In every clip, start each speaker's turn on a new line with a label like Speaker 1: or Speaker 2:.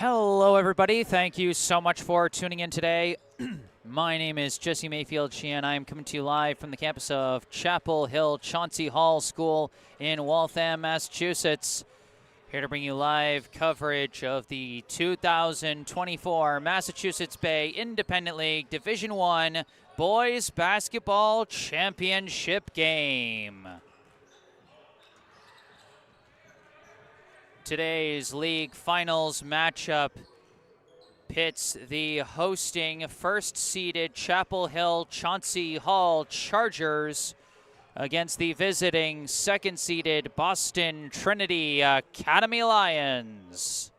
Speaker 1: Hello, everybody. Thank you so much for tuning in today. My name is Jesse Mayfield-Sheehan. I am coming to you live from the campus of Chapel Hill Chauncy Hall School in Waltham, Massachusetts. Here to bring you live coverage of the 2024 Massachusetts Bay Independent League Division I Boys Basketball Championship game. Today's league finals matchup pits the hosting first-seeded Chapel Hill Chauncy Hall Chargers against the visiting second-seeded Boston Trinity Academy Lions.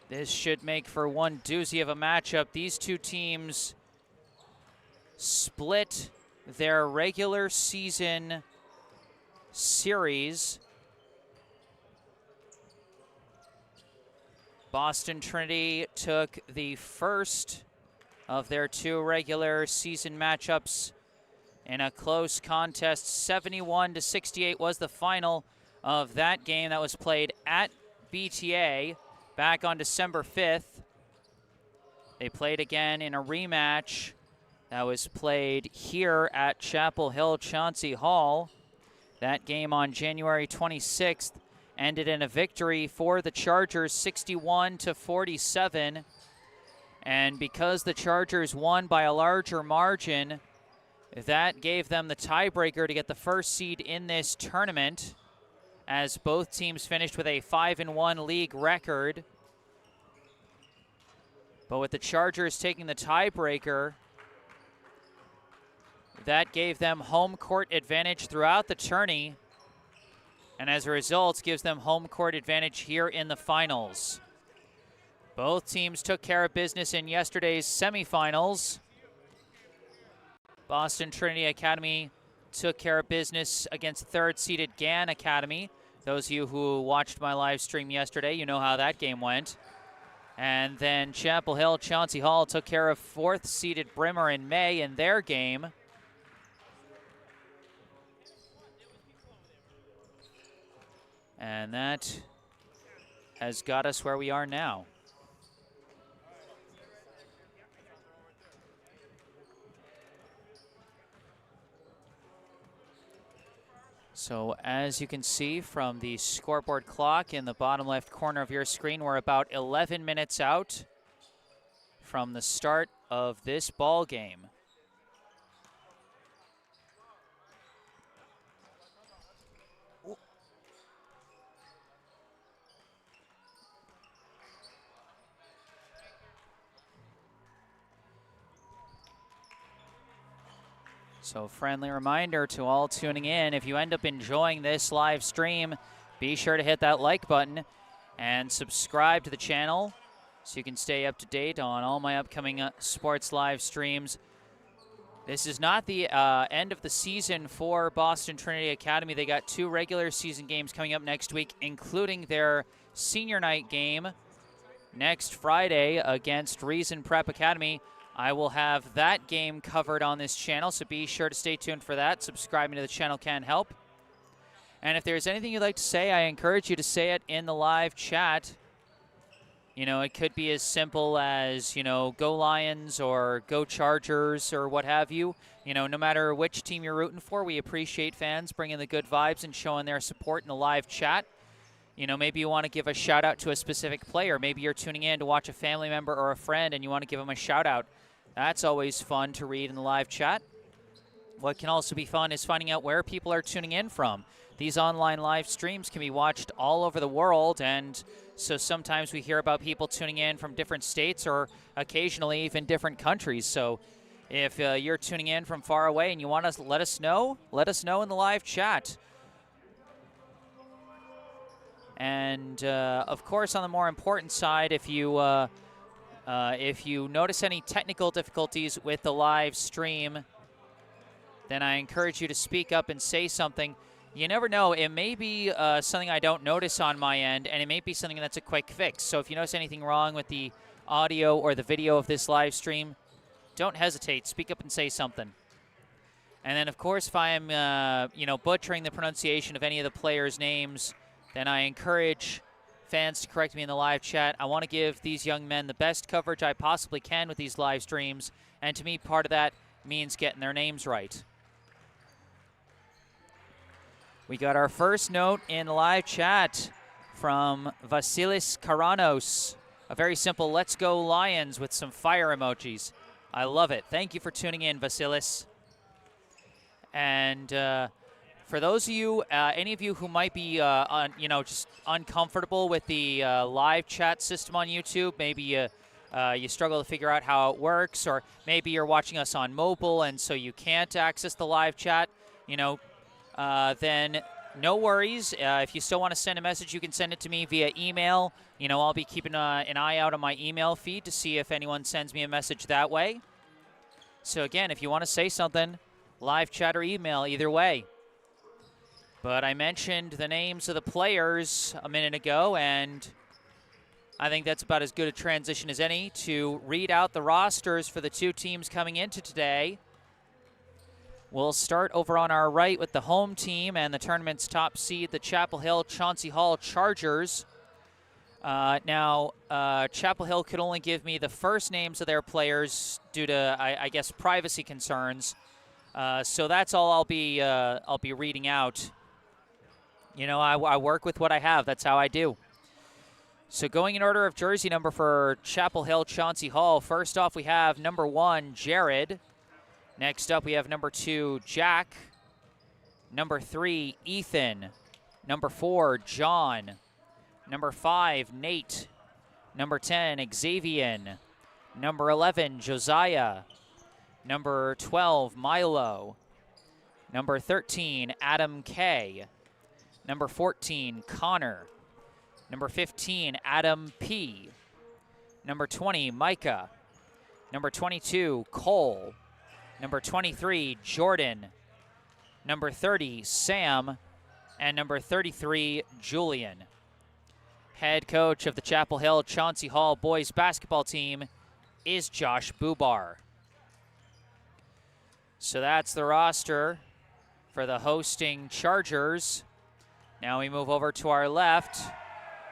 Speaker 1: This should make for one doozy of a matchup. These two teams split their regular season series. Boston Trinity took the first of their two regular season matchups in a close contest. 71-68 was the final of that game that was played at BTA back on December 5th. They played again in a rematch that was played here at Chapel Hill Chauncy Hall. That game on January 26th ended in a victory for the Chargers, 61-47. And because the Chargers won by a larger margin, that gave them the tiebreaker to get the first seed in this tournament, as both teams finished with a 5-1 league record. But with the Chargers taking the tiebreaker, that gave them home court advantage throughout the tourney, and as a result, gives them home court advantage here in the finals. Both teams took care of business in yesterday's semifinals. Boston Trinity Academy took care of business against third-seeded Gann Academy. Those of you who watched my live stream yesterday, you know how that game went. And then Chapel Hill Chauncy Hall took care of fourth-seeded Brimmer in May in their game. And that has got us where we are now. So as you can see from the scoreboard clock in the bottom left corner of your screen, we're about 11 minutes out from the start of this ball game. So friendly reminder to all tuning in, if you end up enjoying this live stream, be sure to hit that like button and subscribe to the channel so you can stay up to date on all my upcoming sports live streams. This is not the end of the season for Boston Trinity Academy. They got two regular season games coming up next week, including their senior night game next Friday against Reason Prep Academy. I will have that game covered on this channel, so be sure to stay tuned for that. Subscribing to the channel can help. And if there's anything you'd like to say, I encourage you to say it in the live chat. You know, it could be as simple as, you know, go Lions or go Chargers or what have you. You know, no matter which team you're rooting for, we appreciate fans bringing the good vibes and showing their support in the live chat. You know, maybe you want to give a shout out to a specific player. Maybe you're tuning in to watch a family member or a friend and you want to give them a shout out. That's always fun to read in the live chat. What can also be fun is finding out where people are tuning in from. These online live streams can be watched all over the world, and so sometimes we hear about people tuning in from different states or occasionally even different countries. So if you're tuning in from far away and you want to let us know in the live chat. And of course, on the more important side, if you notice any technical difficulties with the live stream, then I encourage you to speak up and say something. You never know. It may be something I don't notice on my end, and it may be something that's a quick fix. So if you notice anything wrong with the audio or the video of this live stream, don't hesitate. Speak up and say something. And then, of course, if I am, butchering the pronunciation of any of the players' names, then I encourage fans to correct me in the live chat. I want to give these young men the best coverage I possibly can with these live streams, and to me, part of that means getting their names right. We got our first note in the live chat from Vasilis Karanos. A very simple "Let's Go Lions" with some fire emojis. I love it. Thank you for tuning in, Vasilis. And for those of you, any of you who might be, just uncomfortable with the live chat system on YouTube, maybe you struggle to figure out how it works, or maybe you're watching us on mobile and so you can't access the live chat, then no worries. If you still want to send a message, you can send it to me via email. I'll be keeping an eye out on my email feed to see if anyone sends me a message that way. So again, if you want to say something, live chat or email, either way. But I mentioned the names of the players a minute ago, and I think that's about as good a transition as any to read out the rosters for the two teams coming into today. We'll start over on our right with the home team and the tournament's top seed, the Chapel Hill Chauncy Hall Chargers. Now, Chapel Hill could only give me the first names of their players due to, I guess, privacy concerns. So that's all I'll be reading out. I work with what I have. That's how I do. So going in order of jersey number for Chapel Hill Chauncy Hall, first off we have number 1, Jared. Next up we have number 2, Jack. Number 3, Ethan. Number 4, John. Number 5, Nate. Number 10, Xavier. Number 11, Josiah. Number 12, Milo. Number 13, Adam K. Number 14, Connor. Number 15, Adam P. Number 20, Micah. Number 22, Cole. Number 23, Jordan. Number 30, Sam. And number 33, Julian. Head coach of the Chapel Hill Chauncy Hall boys basketball team is Josh Bubar. So that's the roster for the hosting Chargers. Now we move over to our left,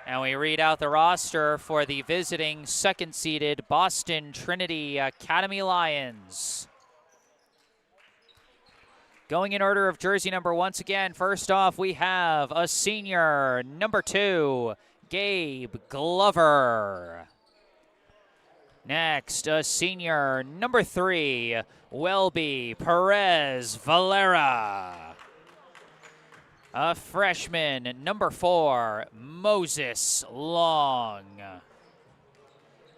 Speaker 1: and we read out the roster for the visiting second-seeded Boston Trinity Academy Lions. Going in order of jersey number, once again, first off, we have a senior, number 2, Gabe Glover. Next, a senior, number 3, Welby Perez Valera. A freshman, number 4, Moses Long.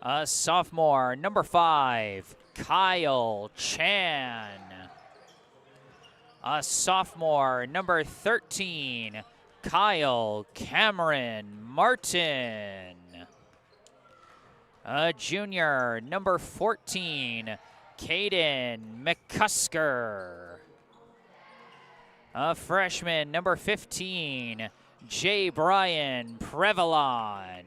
Speaker 1: A sophomore, number 5, Kyle Chan. A sophomore, number 13, Kyle Cameron Martin. A junior, number 14, Caden McCusker. A freshman, number 15, J. Brian Prevalon.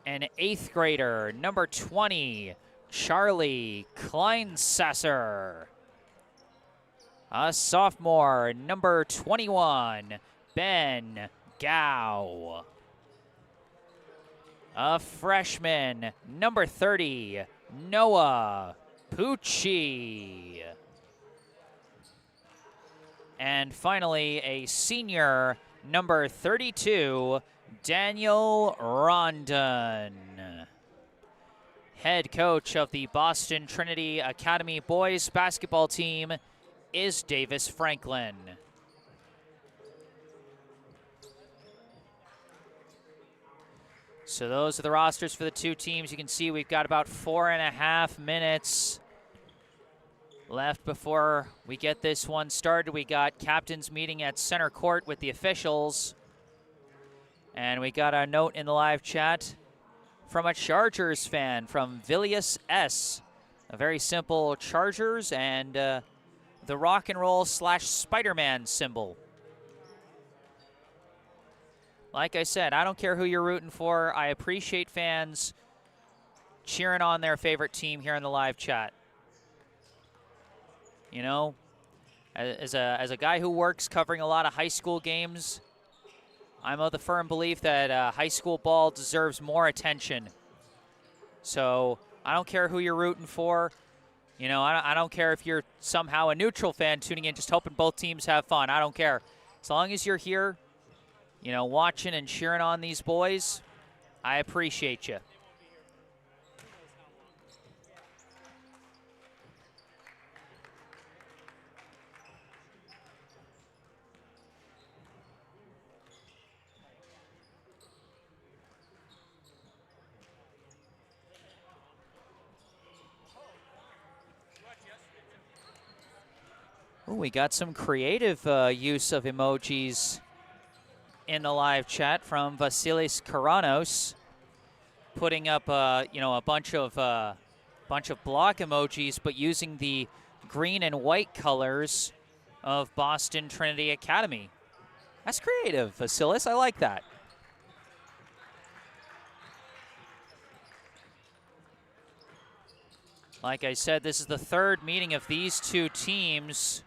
Speaker 1: An 8th grader, number 20, Charlie Kleinsasser. A sophomore, number 21, Ben Gao. A freshman, number 30, Noah Pucci. And finally, a senior, number 32, Daniel Rondon. Head coach of the Boston Trinity Academy boys basketball team is Davis Franklin. So those are the rosters for the two teams. You can see we've got about 4.5 minutes left before we get this one started. We got captains meeting at center court with the officials. And we got a note in the live chat from a Chargers fan, from Villius S. A very simple Chargers and the rock and roll / Spider-Man symbol. Like I said, I don't care who you're rooting for. I appreciate fans cheering on their favorite team here in the live chat. You know, as a guy who works covering a lot of high school games, I'm of the firm belief that high school ball deserves more attention. So I don't care who you're rooting for. You know, I don't care if you're somehow a neutral fan tuning in, just hoping both teams have fun. I don't care. As long as you're here, you know, watching and cheering on these boys, I appreciate you. Ooh, we got some creative use of emojis in the live chat from Vasilis Karanos, putting up you know, a bunch of block emojis, but using the green and white colors of Boston Trinity Academy. That's creative, Vasilis. I like that. Like I said, this is the third meeting of these two teams.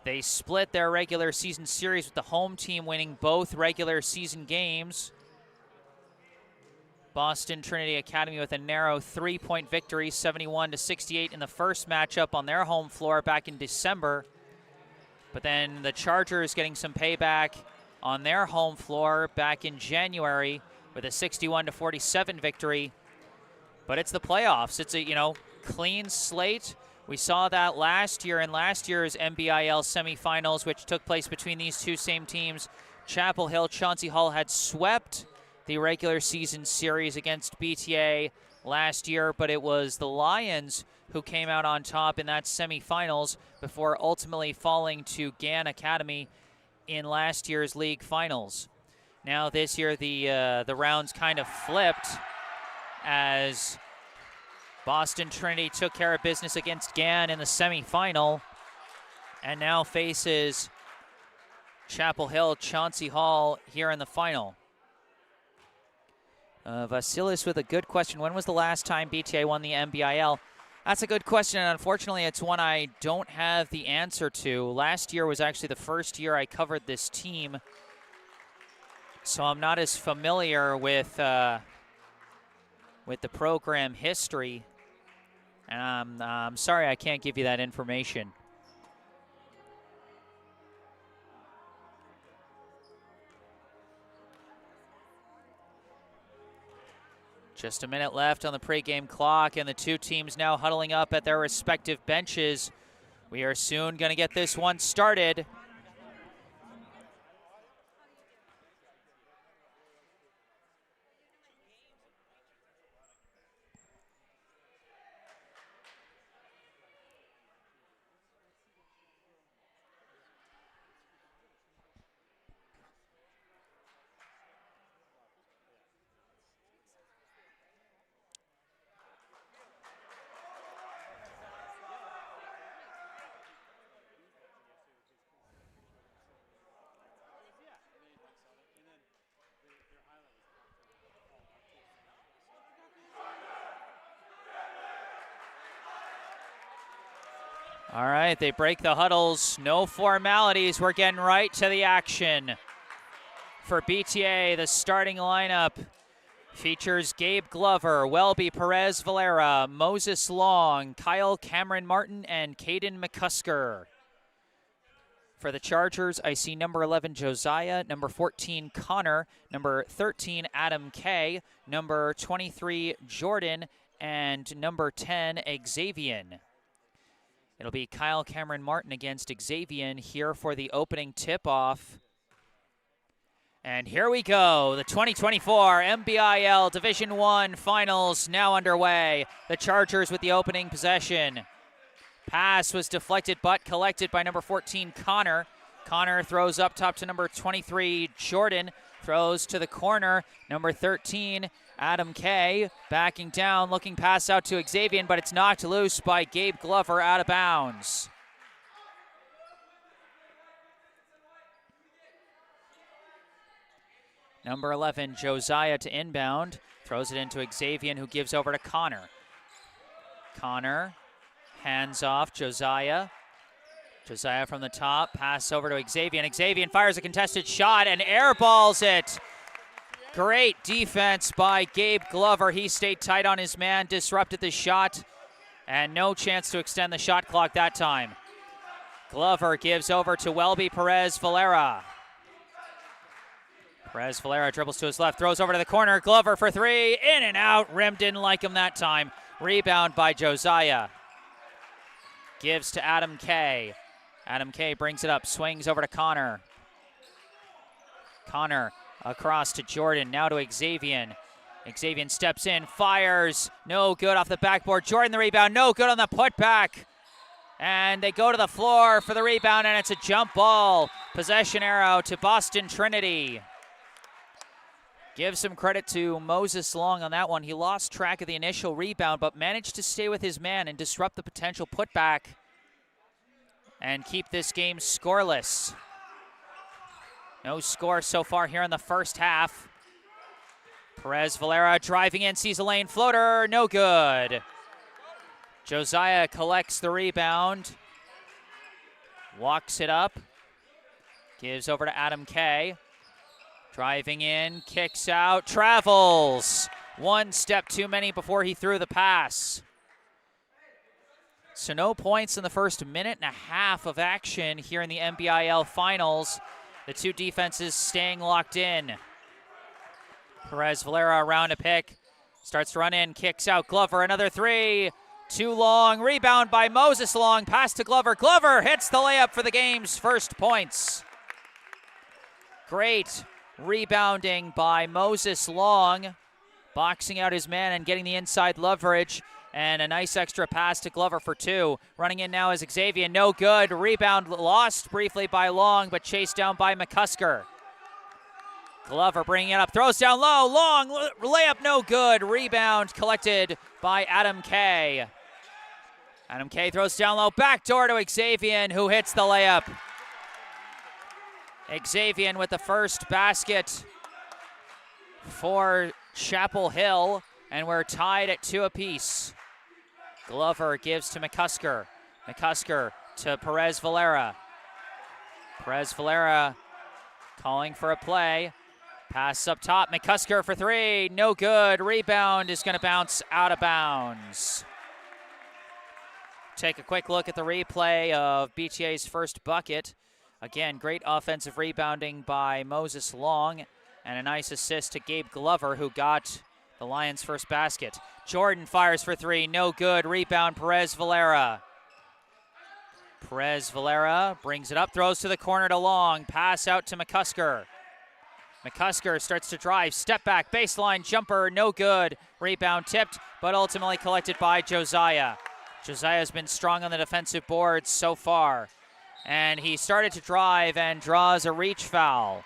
Speaker 1: They split their regular season series with the home team winning both regular season games. Boston Trinity Academy with a narrow 3-point victory, 71-68 in the first matchup on their home floor back in December. But then the Chargers getting some payback on their home floor back in January with a 61-47 victory. But it's the playoffs. It's a, you know, clean slate. We saw that last year in last year's MBIL semifinals, which took place between these two same teams. Chapel Hill, Chauncy Hall had swept the regular season series against BTA last year, but it was the Lions who came out on top in that semifinals before ultimately falling to Gann Academy in last year's league finals. Now this year the rounds kind of flipped as Boston Trinity took care of business against Gann in the semifinal and now faces Chapel Hill, Chauncy Hall here in the final. Vasilis with a good question. When was the last time BTA won the MBIL? That's a good question, and unfortunately it's one I don't have the answer to. Last year was actually the first year I covered this team, so I'm not as familiar with the program history. And I'm sorry I can't give you that information. Just a minute left on the pregame clock, and the two teams now huddling up at their respective benches. We are soon going to get this one started. All right, they break the huddles. No formalities. We're getting right to the action. For BTA, the starting lineup features Gabe Glover, Welby Perez Valera, Moses Long, Kyle Cameron Martin, and Caden McCusker. For the Chargers, I see number 11, Josiah, number 14, Connor, number 13, Adam K, number 23, Jordan, and number 10, Xavier. It'll be Kyle Cameron Martin against Xavier here for the opening tip-off. And here we go, the 2024 MBIL Division I Finals now underway. The Chargers with the opening possession. Pass was deflected but collected by number 14, Connor. Connor throws up top to number 23, Jordan. Throws to the corner, number 13, Adam K. Backing down, looking pass out to Xavier, but it's knocked loose by Gabe Glover out of bounds. Number 11, Josiah to inbound. Throws it into Xavier, who gives over to Connor. Connor, hands off, Josiah. Josiah from the top, pass over to Xavier. Xavier fires a contested shot and airballs it. Great defense by Gabe Glover. He stayed tight on his man, disrupted the shot, and no chance to extend the shot clock that time. Glover gives over to Welby Perez-Valera. Perez-Valera dribbles to his left, throws over to the corner. Glover for three, in and out. Rim didn't like him that time. Rebound by Josiah. Gives to Adam Kay. Adam Kay brings it up, swings over to Connor. Connor across to Jordan, now to Xavier. Xavier steps in, fires, no good off the backboard. Jordan the rebound, no good on the putback. And they go to the floor for the rebound, and it's a jump ball. Possession arrow to Boston Trinity. Give some credit to Moses Long on that one. He lost track of the initial rebound, but managed to stay with his man and disrupt the potential putback and keep this game scoreless. No score so far here in the first half. Perez-Valera driving in, sees a lane floater, no good. Josiah collects the rebound, walks it up, gives over to Adam Kay. Driving in, kicks out, travels. One step too many before he threw the pass. So no points in the first minute and a half of action here in the MBIL Finals. The two defenses staying locked in. Perez-Valera around a pick. Starts to run in, kicks out. Glover, another three. Too long. Rebound by Moses Long. Pass to Glover. Glover hits the layup for the game's first points. Great rebounding by Moses Long. Boxing out his man and getting the inside leverage. And a nice extra pass to Glover for two. Running in now is Xavier, no good. Rebound lost briefly by Long, but chased down by McCusker. Glover bringing it up, throws down low. Long, layup no good. Rebound collected by Adam Kay. Adam Kay throws down low, backdoor to Xavier, who hits the layup. Xavier with the first basket for Chapel Hill, and we're tied at 2 apiece. Glover gives to McCusker. McCusker to Perez-Valera. Perez-Valera calling for a play. Pass up top. McCusker for three. No good. Rebound is going to bounce out of bounds. Take a quick look at the replay of BTA's first bucket. Again, great offensive rebounding by Moses Long, and a nice assist to Gabe Glover, who got the Lions' first basket. Jordan fires for three, no good. Rebound, Perez-Valera. Perez-Valera brings it up, throws to the corner to Long. Pass out to McCusker. McCusker starts to drive, step back, baseline jumper, no good. Rebound tipped, but ultimately collected by Josiah. Josiah's been strong on the defensive boards so far. And he started to drive and draws a reach foul.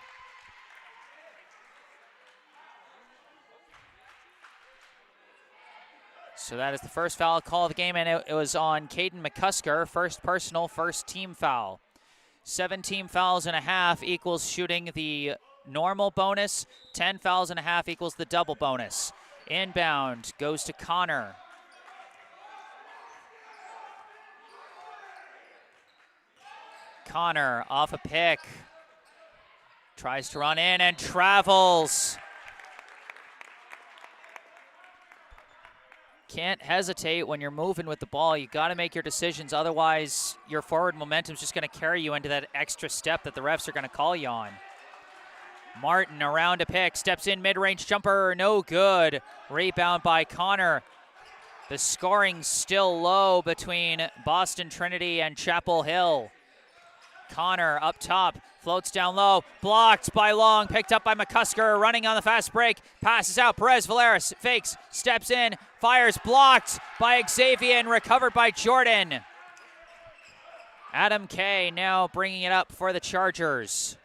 Speaker 1: So that is the first foul call of the game, and it was on Caden McCusker. First personal, first team foul. 7 team fouls and a half equals shooting the normal bonus. 10 fouls and a half equals the double bonus. Inbound goes to Connor. Connor off a pick. Tries to run in and travels. Can't hesitate when you're moving with the ball. You got to make your decisions, otherwise your forward momentum is just going to carry you into that extra step that the refs are going to call you on. Martin around a pick, steps in, mid-range jumper, no good. Rebound by Connor. The scoring still low between Boston Trinity and Chapel Hill. Connor up top, floats down low, blocked by Long, picked up by McCusker, running on the fast break, passes out, Perez-Valera fakes, steps in, fires, blocked by Xavier and recovered by Jordan. Adam Kay now bringing it up for the Chargers.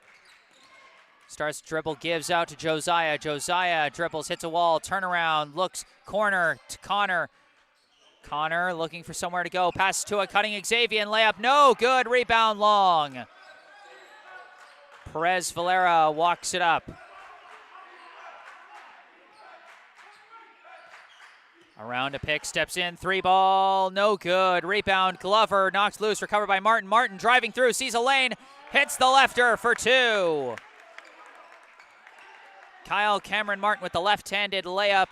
Speaker 1: Starts to dribble, gives out to Josiah. Josiah dribbles, hits a wall, turnaround, looks, corner to Connor. Connor looking for somewhere to go. Pass to a cutting Xavier and layup. No good. Rebound Long. Perez-Valera walks it up. Around a pick, steps in, 3-ball, no good. Rebound, Glover, knocked loose, recovered by Martin. Martin driving through, sees a lane, hits the lefter for 2. Kyle Cameron Martin with the left-handed layup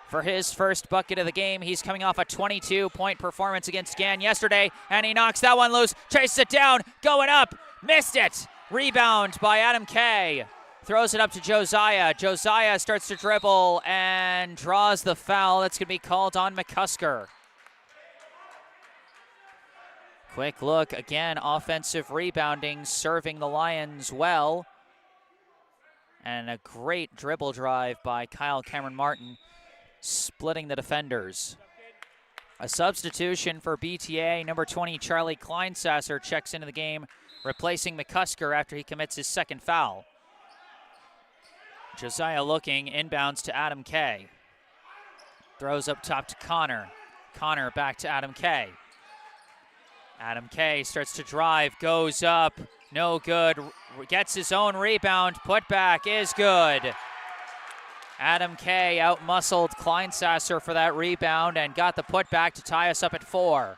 Speaker 1: for his first bucket of the game. He's coming off a 22-point performance against Gann yesterday, and he knocks that one loose, chases it down, going up, missed it. Rebound by Adam Kay. Throws it up to Josiah. Josiah starts to dribble and draws the foul. That's going to be called on McCusker. Quick look, again, offensive rebounding, serving the Lions well. And a great dribble drive by Kyle Cameron Martin, splitting the defenders. A substitution for BTA, number 20, Charlie Kleinsasser checks into the game, replacing McCusker after he commits his second foul. Josiah looking, inbounds to Adam Kay. Throws up top to Connor. Connor back to Adam Kay. Adam Kay starts to drive, goes up, no good, gets his own rebound, putback is good. Adam Kay out-muscled Kleinsasser for that rebound and got the putback to tie us up at 4.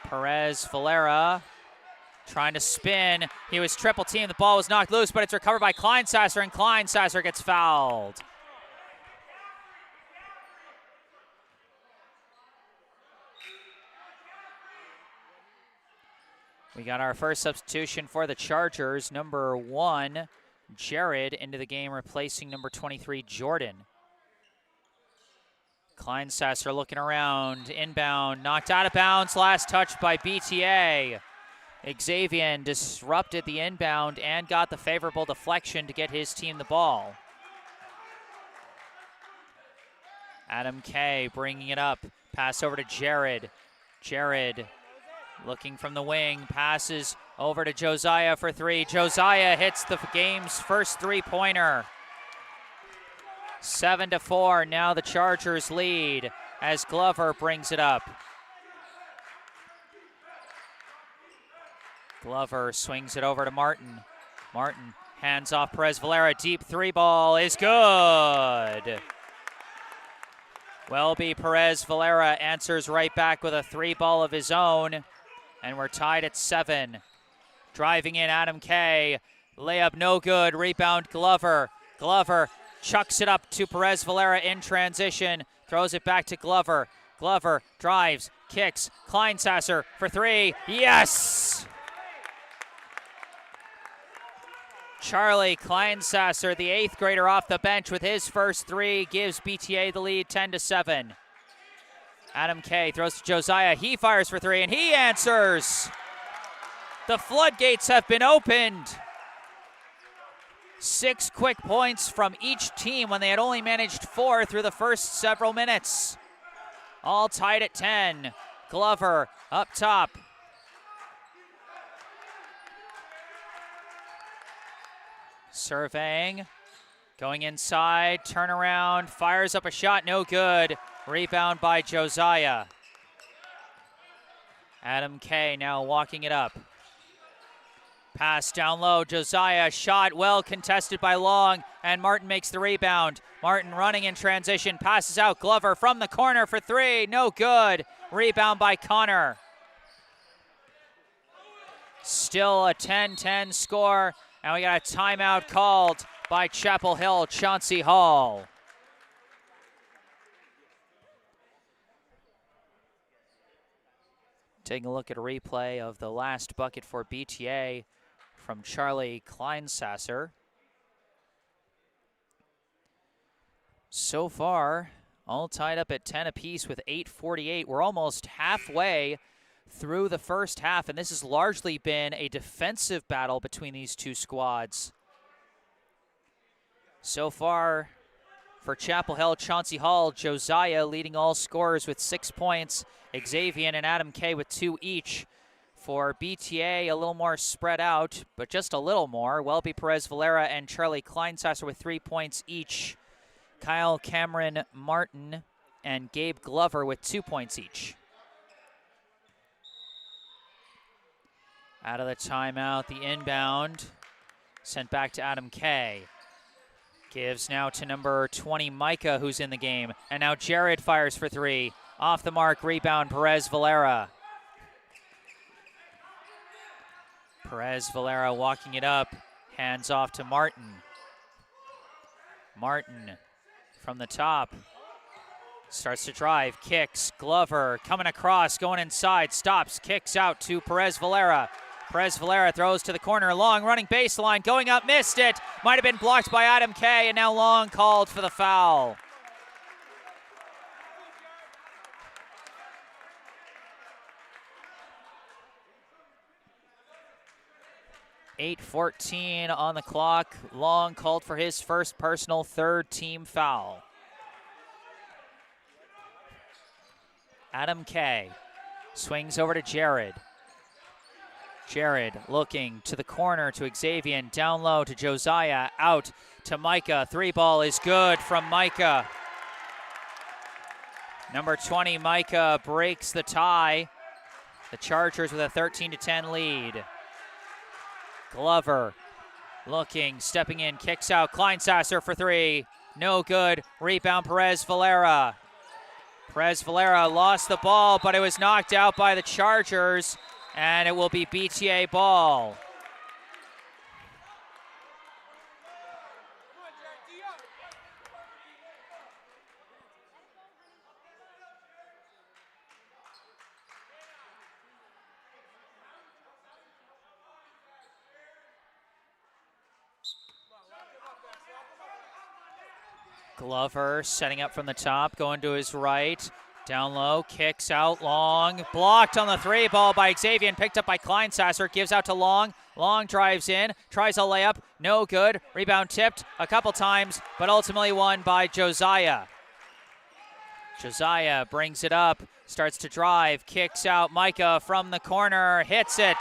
Speaker 1: Perez Valera trying to spin. He was triple teamed. The ball was knocked loose, but it's recovered by Kleinsasser, and Kleinsasser gets fouled. We got our first substitution for the Chargers. Number 1, Jared, into the game, replacing number 23, Jordan. Kleinsasser looking around, inbound, knocked out of bounds, last touch by BTA. Xavier disrupted the inbound and got the favorable deflection to get his team the ball. Adam Kay bringing it up, pass over to Jared. Jared looking from the wing, passes over to Josiah for 3. Josiah hits the game's first three-pointer. 7-4, now the Chargers lead as Glover brings it up. Glover swings it over to Martin. Martin hands off Perez Valera, deep 3-ball is good. Welby Perez Valera answers right back with a 3-ball of his own, and we're tied at 7. Driving in Adam Kay, layup no good, rebound Glover. Glover chucks it up to Perez Valera in transition, throws it back to Glover. Glover drives, kicks, Kleinsasser for 3, yes! Charlie Kleinsasser, the 8th grader off the bench with his first 3, gives BTA the lead 10-7. Adam Kay throws to Josiah, he fires for 3 and he answers. The floodgates have been opened. 6 quick points from each team when they had only managed 4 through the first several minutes. All tied at 10. Glover up top. Surveying, going inside, turnaround, fires up a shot, no good. Rebound by Josiah. Adam Kay now walking it up. Pass down low, Josiah, shot well contested by Long, and Martin makes the rebound. Martin running in transition, passes out Glover from the corner for 3, no good. Rebound by Connor. Still a 10-10 score, and we got a timeout called by Chapel Hill, Chauncy Hall. Taking a look at a replay of the last bucket for BTA from Charlie Kleinsasser. So far, all tied up at 10 apiece with 8:48. We're almost halfway through the first half, and this has largely been a defensive battle between these two squads. So far, for Chapel Hill, Chauncy Hall, Josiah leading all scorers with 6 points. Xavier and Adam Kay with 2 each. For BTA, a little more spread out, but just a little more. Welby Perez Valera and Charlie Kleinsasser with 3 points each. Kyle Cameron Martin and Gabe Glover with 2 points each. Out of the timeout, the inbound sent back to Adam Kay. Gives now to number 20, Micah, who's in the game. And now Jared fires for three. Off the mark, rebound, Perez Valera. Perez Valera walking it up. Hands off to Martin. Martin from the top. Starts to drive, kicks, Glover coming across, going inside, stops, kicks out to Perez Valera. Perez Valera throws to the corner, Long running baseline, going up, missed it. Might have been blocked by Adam Kay, and now Long called for the foul. .8:14 on the clock. Long called for his first personal third-team foul. Adam Kay swings over to Jared. Jared looking to the corner to Xavier, down low to Josiah, out to Micah. Three ball is good from Micah. Number 20, Micah, breaks the tie. The Chargers with a 13-10 lead. Glover looking, stepping in, kicks out. Kleinsasser for three. No good. Rebound, Perez Valera. Perez Valera lost the ball, but it was knocked out by the Chargers, and it will be BTA ball. Glover setting up from the top, going to his right. Down low, kicks out Long. Blocked on the three ball by Xavier and picked up by Kleinsasser. Gives out to Long. Long drives in, tries a layup. No good. Rebound tipped a couple times, but ultimately won by Josiah. Josiah brings it up, starts to drive, kicks out Micah from the corner, hits it.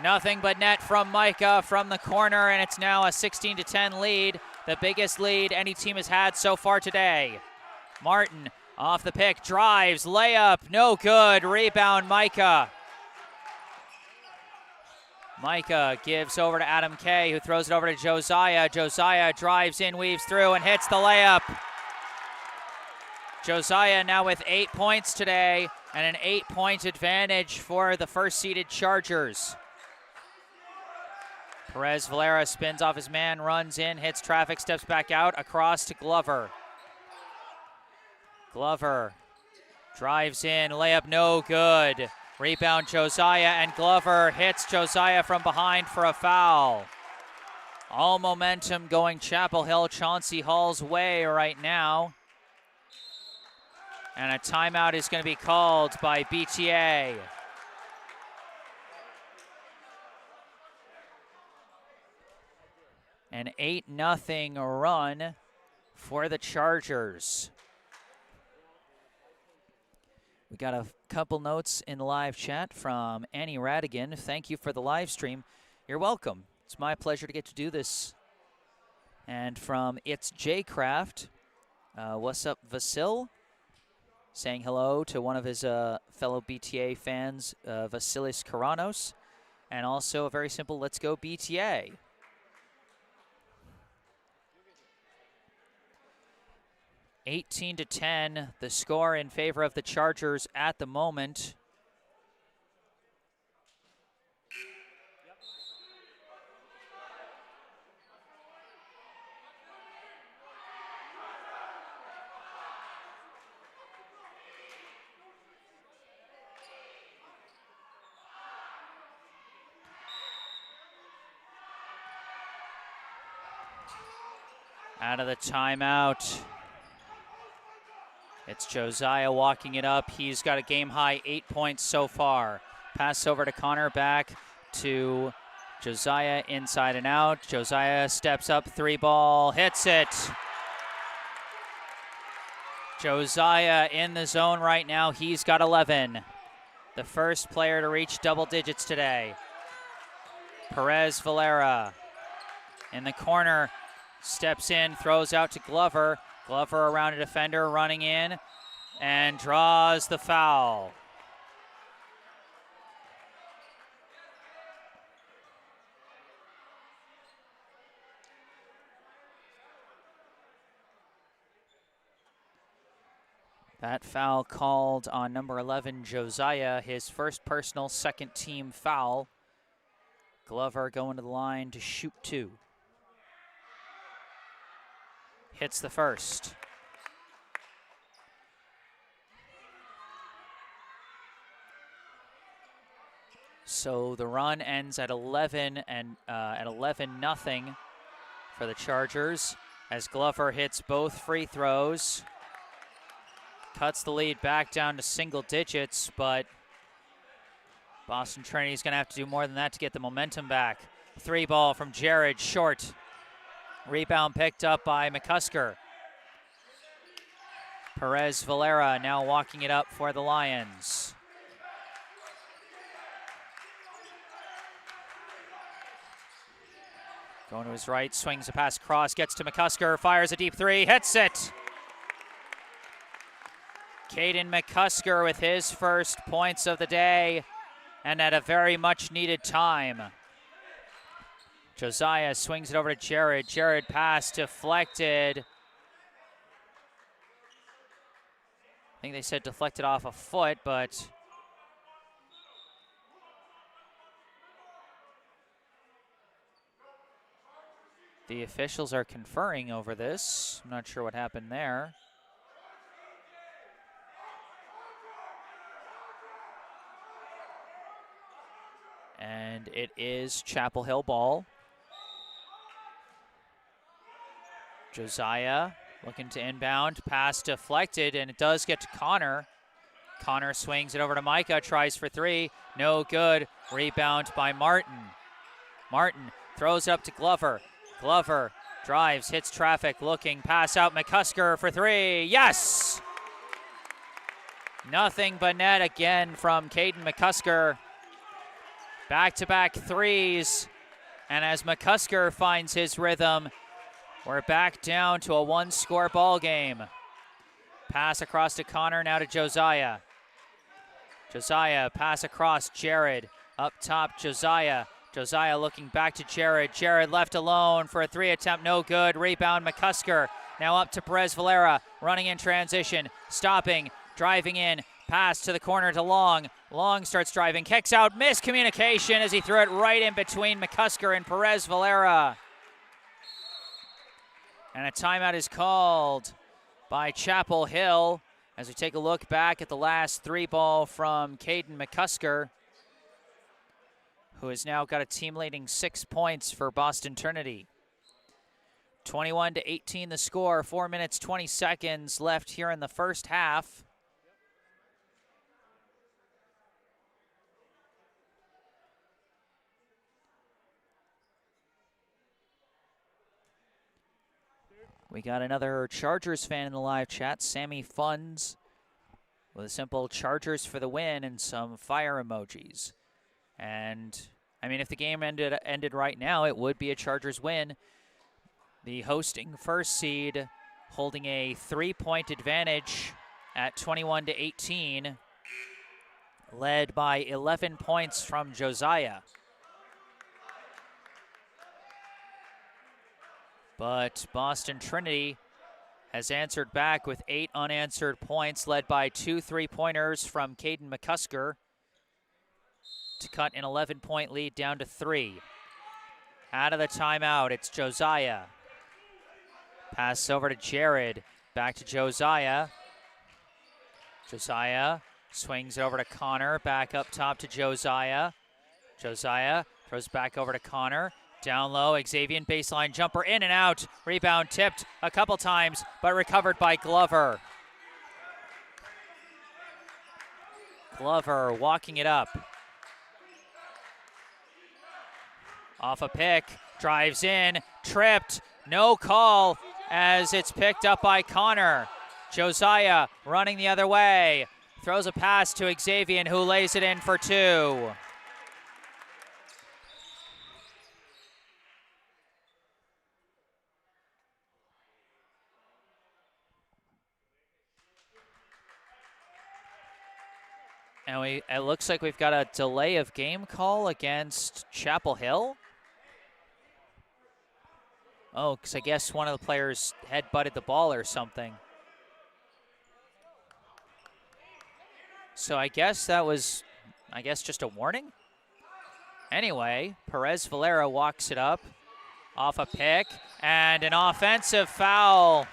Speaker 1: Nothing but net from Micah from the corner, and it's now a 16-10 lead. The biggest lead any team has had so far today. Martin off the pick, drives, layup, no good. Rebound, Micah. Micah gives over to Adam Kay, who throws it over to Josiah. Josiah drives in, weaves through, and hits the layup. Josiah now with 8 points today, and an 8-point advantage for the first-seeded Chargers. Perez Valera spins off his man, runs in, hits traffic, steps back out, across to Glover. Glover drives in, layup no good. Rebound Josiah, and Glover hits Josiah from behind for a foul. All momentum going Chapel Hill, Chauncy Hall's way right now. And a timeout is going to be called by BTA. An 8-0 run for the Chargers. We got a couple notes in the live chat from Annie Radigan. Thank you for the live stream. You're welcome. It's my pleasure to get to do this. And from It's Jcraft, what's up, Vasil? Saying hello to one of his fellow BTA fans, Vasilis Karanos. And also a very simple let's go BTA. (18-10), the score in favor of the Chargers at the moment. Out of the timeout. It's Josiah walking it up. He's got a game-high 8 points so far. Pass over to Connor, back to Josiah, inside and out. Josiah steps up, three ball, hits it. Josiah in the zone right now. He's got 11. The first player to reach double digits today. Perez Valera in the corner, steps in, throws out to Glover. Glover around a defender, running in, and draws the foul. That foul called on number 11, Josiah, his first personal second team foul. Glover going to the line to shoot 2. Hits the first. So the run ends at 11 and at 11-0 for the Chargers as Glover hits both free throws. Cuts the lead back down to single digits, but Boston Trinity is going to have to do more than that to get the momentum back. 3 ball from Jared, short. Rebound picked up by McCusker. Perez Valera now walking it up for the Lions. Going to his right, swings a pass across, gets to McCusker, fires a deep 3, hits it. Caden McCusker with his first points of the day and at a very much needed time. Josiah swings it over to Jared. Jared pass deflected. I think they said deflected off a foot, but the officials are conferring over this. I'm not sure what happened there. And it is Chapel Hill ball. Josiah looking to inbound, pass deflected, and it does get to Connor. Connor swings it over to Micah, tries for 3, no good. Rebound by Martin. Martin throws it up to Glover. Glover drives, hits traffic, looking, pass out McCusker for 3, yes! Nothing but net again from Caden McCusker. Back-to-back 3s, and as McCusker finds his rhythm, we're back down to a 1-score ball game. Pass across to Connor, now to Josiah. Josiah, pass across, Jared. Up top, Josiah. Josiah looking back to Jared. Jared left alone for a 3 attempt, no good. Rebound, McCusker. Now up to Perez Valera, running in transition, stopping, driving in. Pass to the corner to Long. Long starts driving, kicks out, miscommunication as he threw it right in between McCusker and Perez Valera. And a timeout is called by Chapel Hill as we take a look back at the last 3 ball from Caden McCusker, who has now got a team leading 6 points for Boston Trinity. 21-18 the score, 4 minutes, 20 seconds left here in the first half. We got another Chargers fan in the live chat, Sammy Funds, with a simple Chargers for the win and some fire emojis. And, I mean, if the game ended right now, it would be a Chargers win. The hosting first seed holding a 3-point advantage at 21-18, led by 11 points from Josiah. But Boston Trinity has answered back with 8 unanswered points, led by 2 3-pointers from Caden McCusker to cut an 11-point lead down to 3. Out of the timeout, it's Josiah. Pass over to Jared, back to Josiah. Josiah swings it over to Connor, back up top to Josiah. Josiah throws back over to Connor. Down low, Xavier baseline jumper in and out. Rebound tipped a couple times, but recovered by Glover. Glover walking it up. Off a pick, drives in, tripped, no call as it's picked up by Connor. Josiah running the other way. Throws a pass to Xavier, who lays it in for 2. And it looks like we've got a delay of game call against Chapel Hill. Oh, because I guess one of the players head-butted the ball or something. So I guess that was, just a warning? Anyway, Perez Valera walks it up off a pick, and an offensive foul.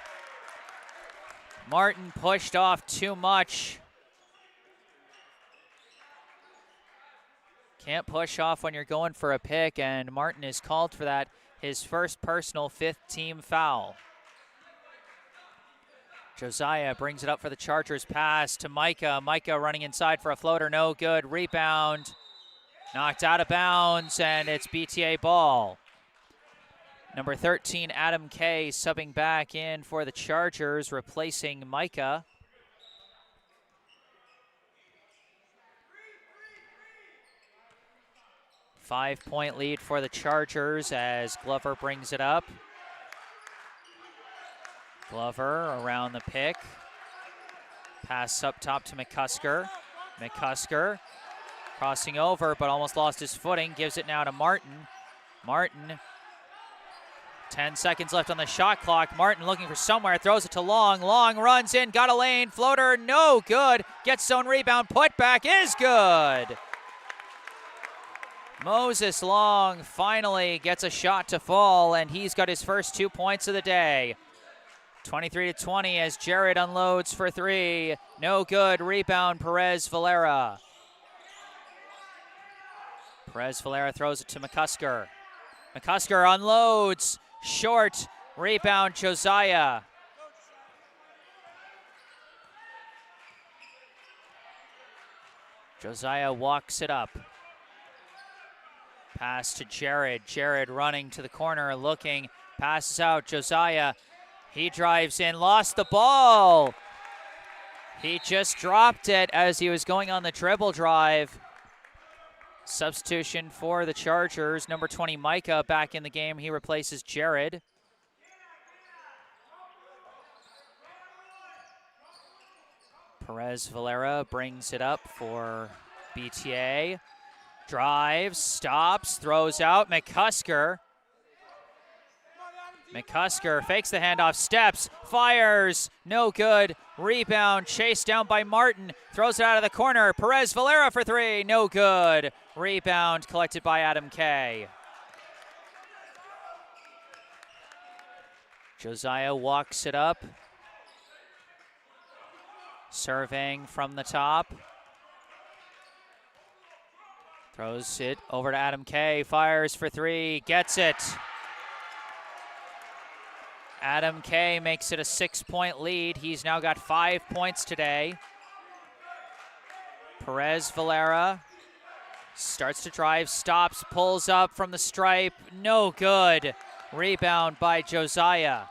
Speaker 1: Martin pushed off too much. Can't push off when you're going for a pick, and Martin is called for that. His first personal 5th-team foul. Josiah brings it up for the Chargers. Pass to Micah. Micah running inside for a floater. No good. Rebound. Knocked out of bounds, and it's BTA ball. Number 13, Adam Kay, subbing back in for the Chargers, replacing Micah. Five-point lead for the Chargers as Glover brings it up. Glover around the pick. Pass up top to McCusker. McCusker crossing over, but almost lost his footing. Gives it now to Martin. Martin, 10 seconds left on the shot clock. Martin looking for somewhere, throws it to Long. Long runs in, got a lane, floater, no good. Gets zone rebound, put back is good. Moses Long finally gets a shot to fall, and he's got his first 2 points of the day. 23-20 as Jared unloads for three. No good, rebound Perez Valera. Perez Valera throws it to McCusker. McCusker unloads, short, rebound Josiah. Josiah walks it up. Pass to Jared. Jared running to the corner, looking, passes out. Josiah, he drives in, lost the ball. He just dropped it as he was going on the dribble drive. Substitution for the Chargers. Number 20, Micah, back in the game. He replaces Jared. Perez Valera brings it up for BTA. Drives, stops, throws out. McCusker. McCusker fakes the handoff, steps, fires, no good. Rebound, chased down by Martin. Throws it out of the corner. Perez Valera for three, no good. Rebound collected by Adam Kay. Josiah walks it up. Serving from the top. Throws it over to Adam Kay, fires for three, gets it. Adam Kay makes it a 6-point lead. He's now got 5 points today. Perez Valera starts to drive, stops, pulls up from the stripe, no good. Rebound by Josiah.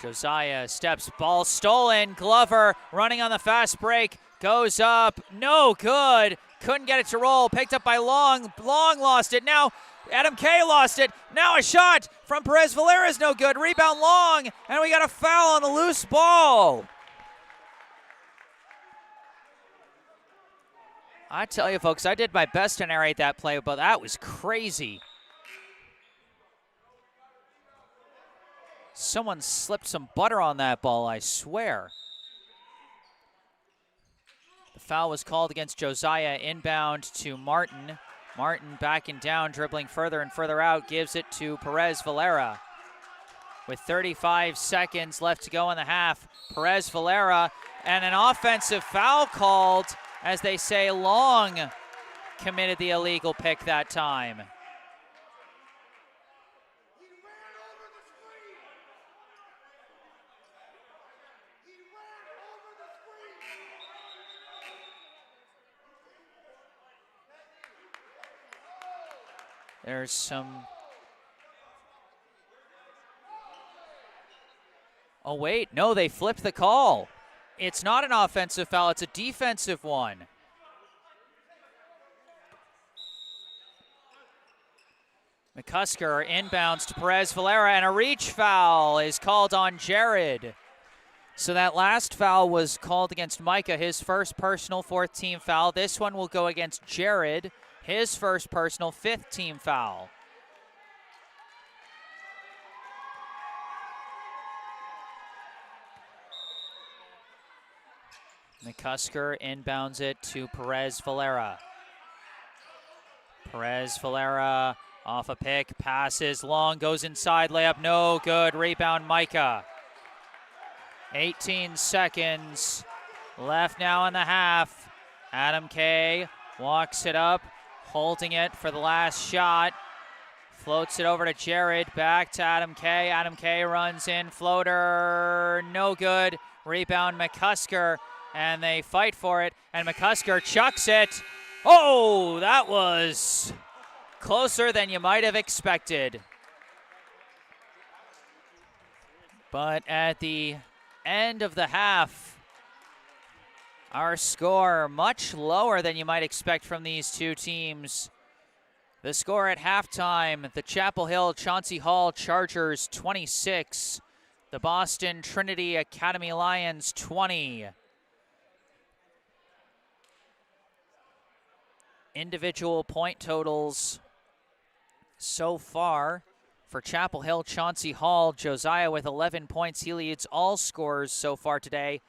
Speaker 1: Josiah steps, ball stolen. Glover running on the fast break, goes up, no good. Couldn't get it to roll, picked up by Long. Long lost it, now Adam Kay lost it. Now a shot from Perez Valera is no good. Rebound Long, and we got a foul on the loose ball. I tell you, folks, I did my best to narrate that play, but that was crazy. Someone slipped some butter on that ball, I swear. The foul was called against Josiah, inbound to Martin. Martin backing down, dribbling further and further out, gives it to Perez Valera. With 35 seconds left to go in the half, Perez Valera, and an offensive foul called, as they say Long committed the illegal pick that time. There's some... Oh, wait. No, they flipped the call. It's not an offensive foul. It's a defensive one. McCusker inbounds to Perez Valera, and a reach foul is called on Jared. So that last foul was called against Micah, his first personal 4th-team foul. This one will go against Jared, his first personal 5th-team foul. McCusker inbounds it to Perez Valera. Perez Valera off a pick, passes long, goes inside, layup no good, rebound Micah. 18 seconds left now in the half. Adam Kay walks it up, holding it for the last shot. Floats it over to Jared, back to Adam Kay. Adam Kay runs in, floater, no good. Rebound McCusker, and they fight for it, and McCusker chucks it. Oh, that was closer than you might have expected. But at the end of the half, our score much lower than you might expect from these two teams. The score at halftime, the Chapel Hill Chauncy Hall Chargers 26, the Boston Trinity Academy Lions 20. Individual point totals so far for Chapel Hill Chauncy Hall. Josiah with 11 points. He leads all scorers so far today.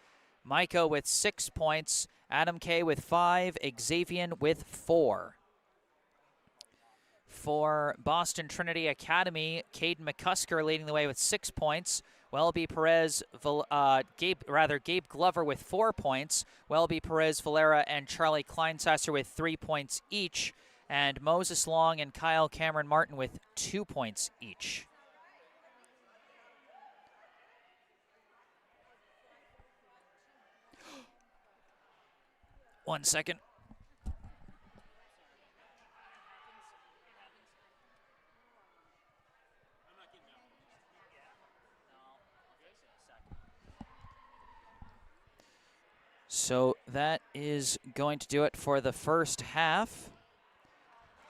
Speaker 1: Micah with 6 points. Adam Kay with 5. Xavier with 4. For Boston Trinity Academy, Caden McCusker leading the way with 6 points. Welby Perez, Gabe Glover with 4 points. Welby Perez Valera and Charlie Kleinsasser with 3 points each. And Moses Long and Kyle Cameron Martin with 2 points each. One second. So that is going to do it for the first half.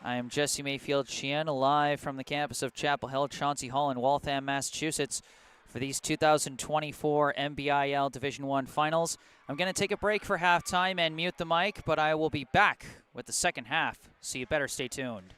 Speaker 1: I am Jesse Mayfield-Sheehan, live from the campus of Chapel Hill Chauncy Hall in Waltham, Massachusetts, for these 2024 MBIL Division I Finals. I'm going to take a break for halftime and mute the mic, but I will be back with the second half, so you better stay tuned.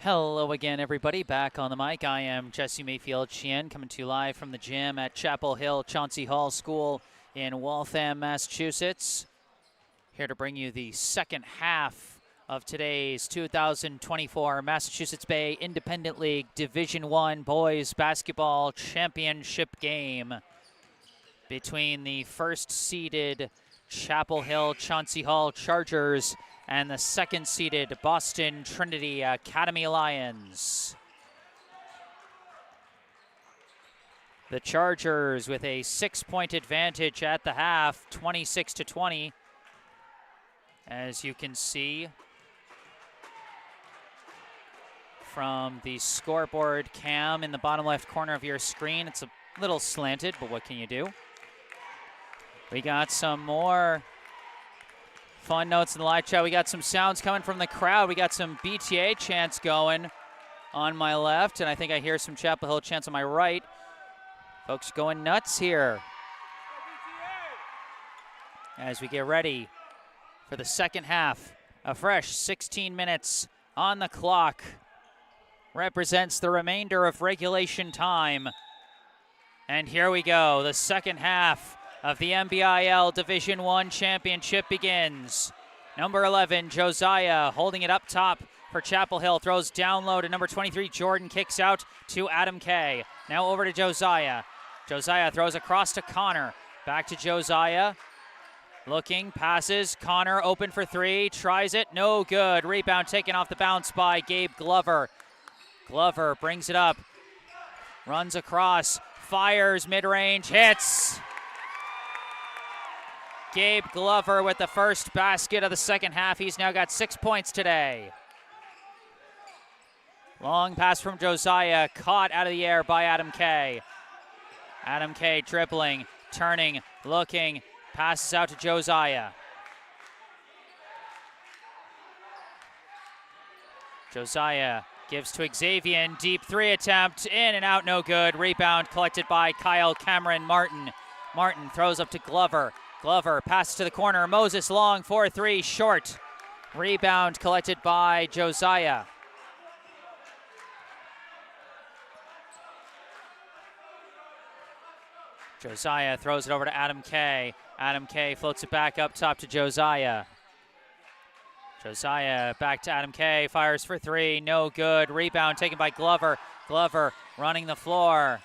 Speaker 1: Hello again, everybody. Back on the mic. I am Jesse Mayfield-Sheehan, coming to you live from the gym at Chapel Hill Chauncy Hall School in Waltham, Massachusetts. Here to bring you the second half of today's 2024 Massachusetts Bay Independent League Division I Boys Basketball Championship game between the first-seeded Chapel Hill Chauncy Hall Chargers and the second-seeded Boston Trinity Academy Lions. The Chargers with a 6-point advantage at the half, 26-20. As you can see from the scoreboard cam in the bottom left corner of your screen, it's a little slanted, but what can you do? We got some more fun notes in the live chat. We got some sounds coming from the crowd. We got some BTA chants going on my left, and I think I hear some Chapel Hill chants on my right. Folks going nuts here as we get ready for the second half. A fresh 16 minutes on the clock represents the remainder of regulation time. And here we go. The second half of the MBIL Division I Championship begins. Number 11, Josiah, holding it up top for Chapel Hill. Throws down low to number 23, Jordan. Kicks out to Adam K. Now over to Josiah. Josiah throws across to Connor. Back to Josiah. Looking, passes. Connor open for three. Tries it. No good. Rebound taken off the bounce by Gabe Glover. Glover brings it up. Runs across. Fires mid-range. Hits. Gabe Glover with the first basket of the second half. He's now got 6 points today. Long pass from Josiah, caught out of the air by Adam K. Adam K dribbling, turning, looking, passes out to Josiah. Josiah gives to Xavier, deep three attempt, in and out, no good. Rebound collected by Kyle Cameron Martin. Martin throws up to Glover. Glover passes to the corner. Moses long, 4-3, short. Rebound collected by Josiah. Josiah throws it over to Adam K. Adam K floats it back up top to Josiah. Josiah back to Adam K. Fires for three, no good. Rebound taken by Glover. Glover running the floor.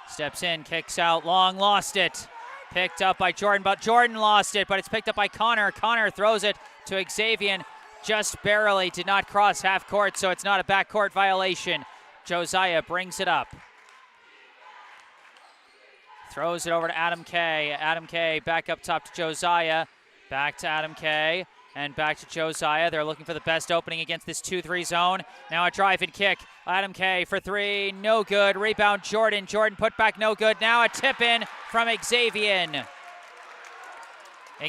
Speaker 1: Steps in, kicks out, long, lost it. Picked up by Jordan, but Jordan lost it, but it's picked up by Connor. Connor throws it to Xavier, just barely, did not cross half court, so it's not a backcourt violation. Josiah brings it up. Throws it over to Adam K. Adam K back up top to Josiah. Back to Adam K. And back to Josiah. They're looking for the best opening against this 2-3 zone. Now a drive and kick. Adam K for three, no good. Rebound Jordan. Jordan put back, no good. Now a tip in from Xavier.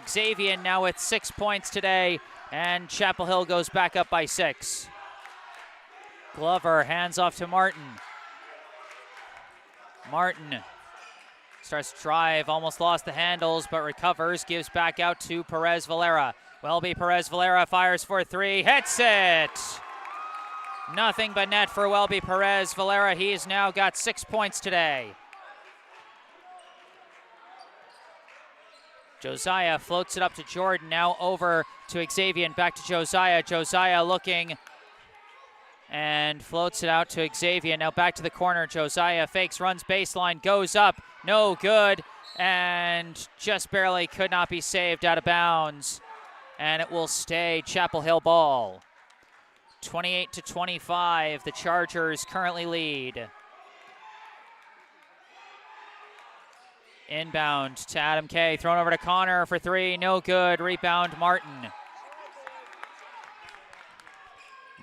Speaker 1: Xavier now with 6 points today, and Chapel Hill goes back up by 6. Glover hands off to Martin. Martin starts to drive, almost lost the handles, but recovers, gives back out to Perez Valera. Welby Perez Valera fires for three, hits it! Nothing but net for Welby Perez Valera. He's now got 6 points today. Josiah floats it up to Jordan, now over to Xavier, and back to Josiah. Josiah looking and floats it out to Xavier. Now back to the corner. Josiah fakes, runs baseline, goes up, no good, and just barely could not be saved out of bounds. And it will stay Chapel Hill ball. 28-25, the Chargers currently lead. Inbound to Adam K, thrown over to Connor for three, no good. Rebound Martin.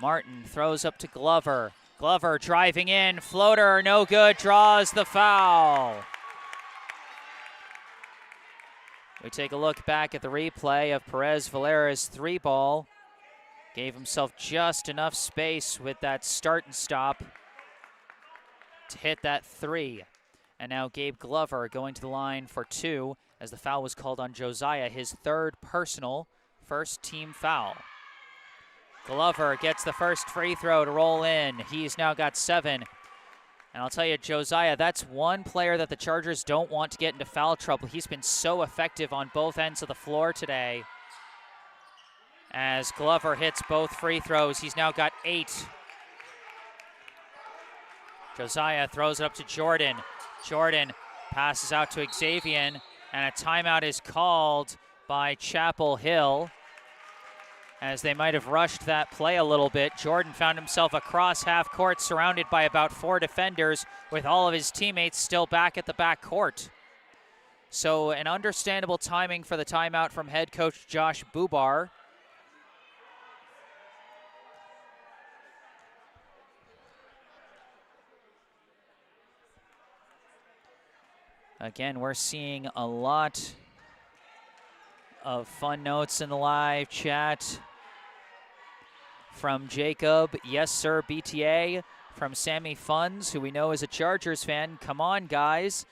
Speaker 1: Martin throws up to Glover. Glover driving in, floater, no good, draws the foul. We take a look back at the replay of Perez Valera's three ball. Gave himself just enough space with that start and stop to hit that three. And now Gabe Glover going to the line for two as the foul was called on Josiah, his third personal, first team foul. Glover gets the first free throw to roll in. He's now got 7. And I'll tell you, Josiah, that's one player that the Chargers don't want to get into foul trouble. He's been so effective on both ends of the floor today. As Glover hits both free throws, he's now got 8. Josiah throws it up to Jordan. Jordan passes out to Xavier, and a timeout is called by Chapel Hill, as they might have rushed that play a little bit. Jordan found himself across half court, surrounded by about 4 defenders, with all of his teammates still back at the back court. So an understandable timing for the timeout from head coach Josh Bubar. Again, we're seeing a lot of fun notes in the live chat. From Jacob, yes sir, BTA. From Sammy Funds, who we know is a Chargers fan, come on guys.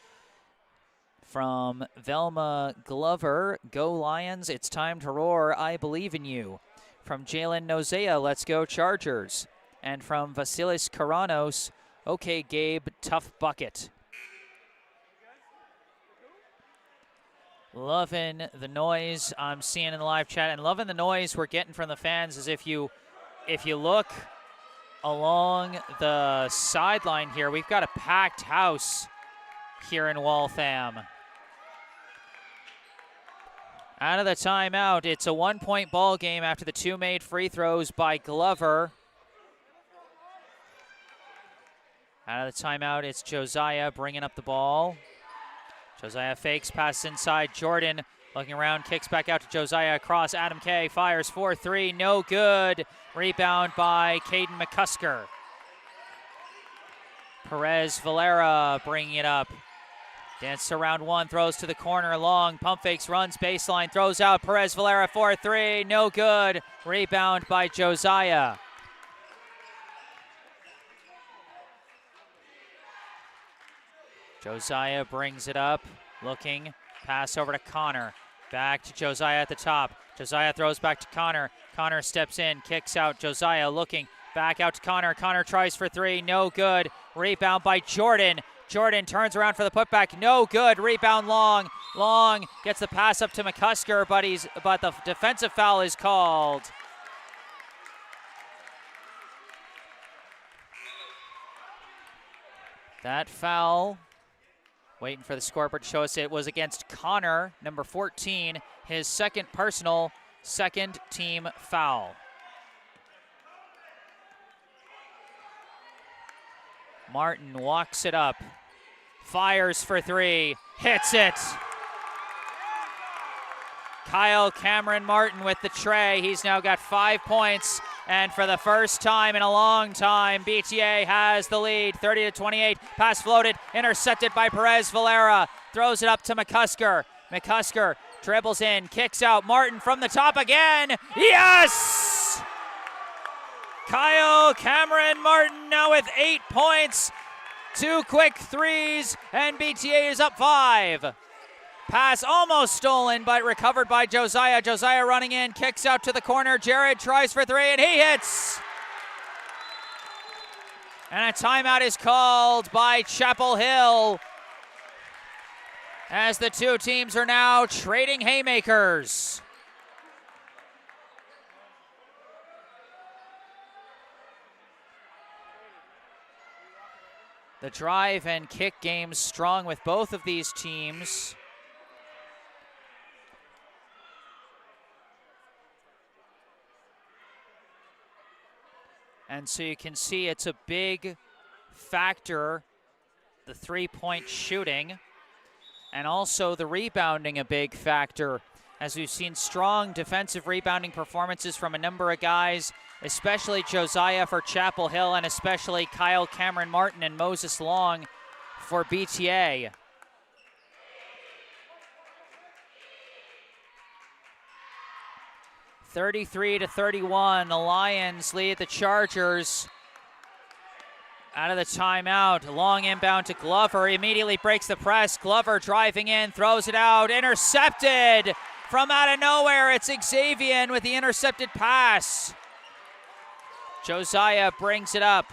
Speaker 1: From Velma Glover, go Lions, it's time to roar, I believe in you. From Jalen Nozea, let's go Chargers. And from Vasilis Karanos, okay Gabe, tough bucket. Loving the noise I'm seeing in the live chat, and loving the noise we're getting from the fans. As if you look along the sideline here, we've got a packed house here in Waltham. Out of the timeout, it's a 1-point ball game after the 2 made free throws by Glover. Out of the timeout, it's Josiah bringing up the ball. Josiah fakes, passes inside. Jordan looking around, kicks back out to Josiah across. Adam Kay fires 4-3, no good. Rebound by Caden McCusker. Perez Valera bringing it up. Dances around 1, throws to the corner, long, pump fakes, runs, baseline, throws out. Perez Valera 4-3, no good. Rebound by Josiah. Josiah brings it up, looking, pass over to Connor. Back to Josiah at the top. Josiah throws back to Connor. Connor steps in, kicks out. Josiah looking, back out to Connor. Connor tries for 3, no good. Rebound by Jordan. Jordan turns around for the putback, no good. Rebound Long. Long gets the pass up to McCusker, but the defensive foul is called. That foul, waiting for the scoreboard to show us, it was against Connor, number 14, his second personal, second team foul. Martin walks it up, fires for 3, hits it. Kyle Cameron Martin with the tray. He's now got 5 points, and for the first time in a long time, BTA has the lead, 30-28. Pass floated, intercepted by Perez Valera. Throws it up to McCusker. McCusker dribbles in, kicks out. Martin from the top again. Yes! Kyle Cameron Martin now with 8 points. 2 quick threes, and BTA is up 5. Pass almost stolen, but recovered by Josiah. Josiah running in, kicks out to the corner. Jared tries for 3, and he hits. And a timeout is called by Chapel Hill, as the 2 teams are now trading haymakers. The drive and kick game strong with both of these teams. And so you can see it's a big factor, the 3-point shooting, and also the rebounding a big factor, as we've seen strong defensive rebounding performances from a number of guys, especially Josiah for Chapel Hill, and especially Kyle Cameron Martin and Moses Long for BTA. (33-31), the Lions lead the Chargers. Out of the timeout, long inbound to Glover, immediately breaks the press. Glover driving in, throws it out, intercepted from out of nowhere. It's Xavier with the intercepted pass. Josiah brings it up.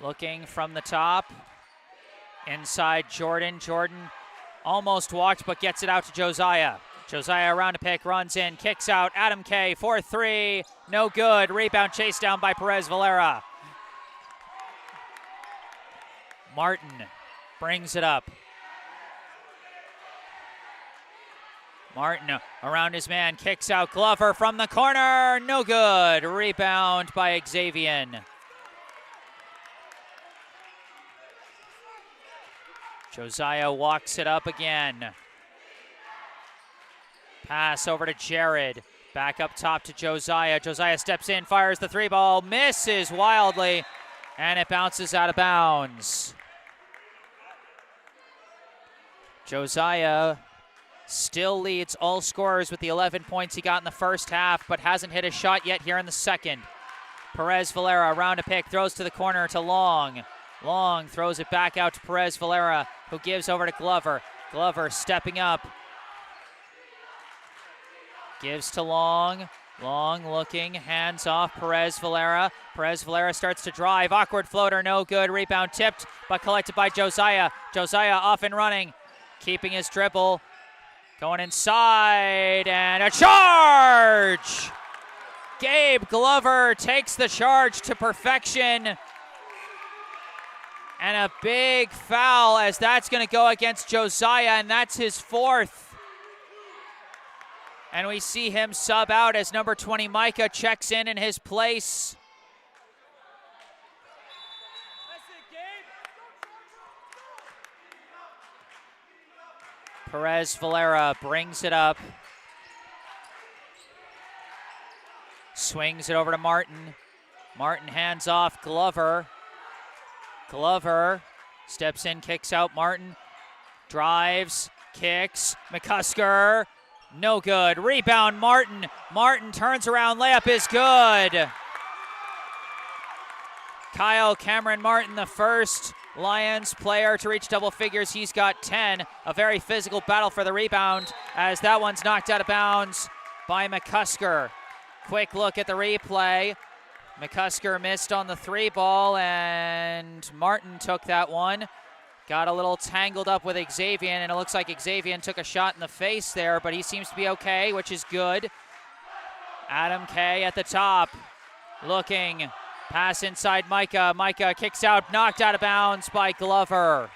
Speaker 1: Looking from the top. Inside Jordan. Jordan almost walked but gets it out to Josiah. Josiah around a pick, runs in, kicks out. Adam K, 4-3, no good. Rebound chased down by Perez Valera. Martin brings it up. Martin around his man, kicks out. Glover from the corner, no good. Rebound by Xavier. Josiah walks it up again. Pass over to Jared. Back up top to Josiah. Josiah steps in, fires the three ball, misses wildly, and it bounces out of bounds. Josiah still leads all scorers with the 11 points he got in the first half, but hasn't hit a shot yet here in the second. Perez Valera around a pick, throws to the corner to Long. Long throws it back out to Perez Valera, who gives over to Glover. Glover stepping up. Gives to Long. Long looking, hands off Perez Valera. Perez Valera starts to drive. Awkward floater, no good. Rebound tipped, but collected by Josiah. Josiah off and running, keeping his dribble. Going inside, and a charge! Gabe Glover takes the charge to perfection. And a big foul, as that's going to go against Josiah, and that's his fourth. And we see him sub out as number 20 Micah checks in his place. Perez Valera brings it up. Swings it over to Martin. Martin hands off Glover. Glover steps in, kicks out. Martin drives, kicks. McCusker, no good. Rebound Martin. Martin turns around, layup is good. Kyle Cameron Martin, the first Lions player to reach double figures. He's got 10. A very physical battle for the rebound, as that one's knocked out of bounds by McCusker. Quick look at the replay. McCusker missed on the three ball, and Martin took that one. Got a little tangled up with Xavier, and it looks like Xavier took a shot in the face there, but he seems to be okay, which is good. Adam K at the top, looking. Pass inside Micah. Micah kicks out, knocked out of bounds by Glover.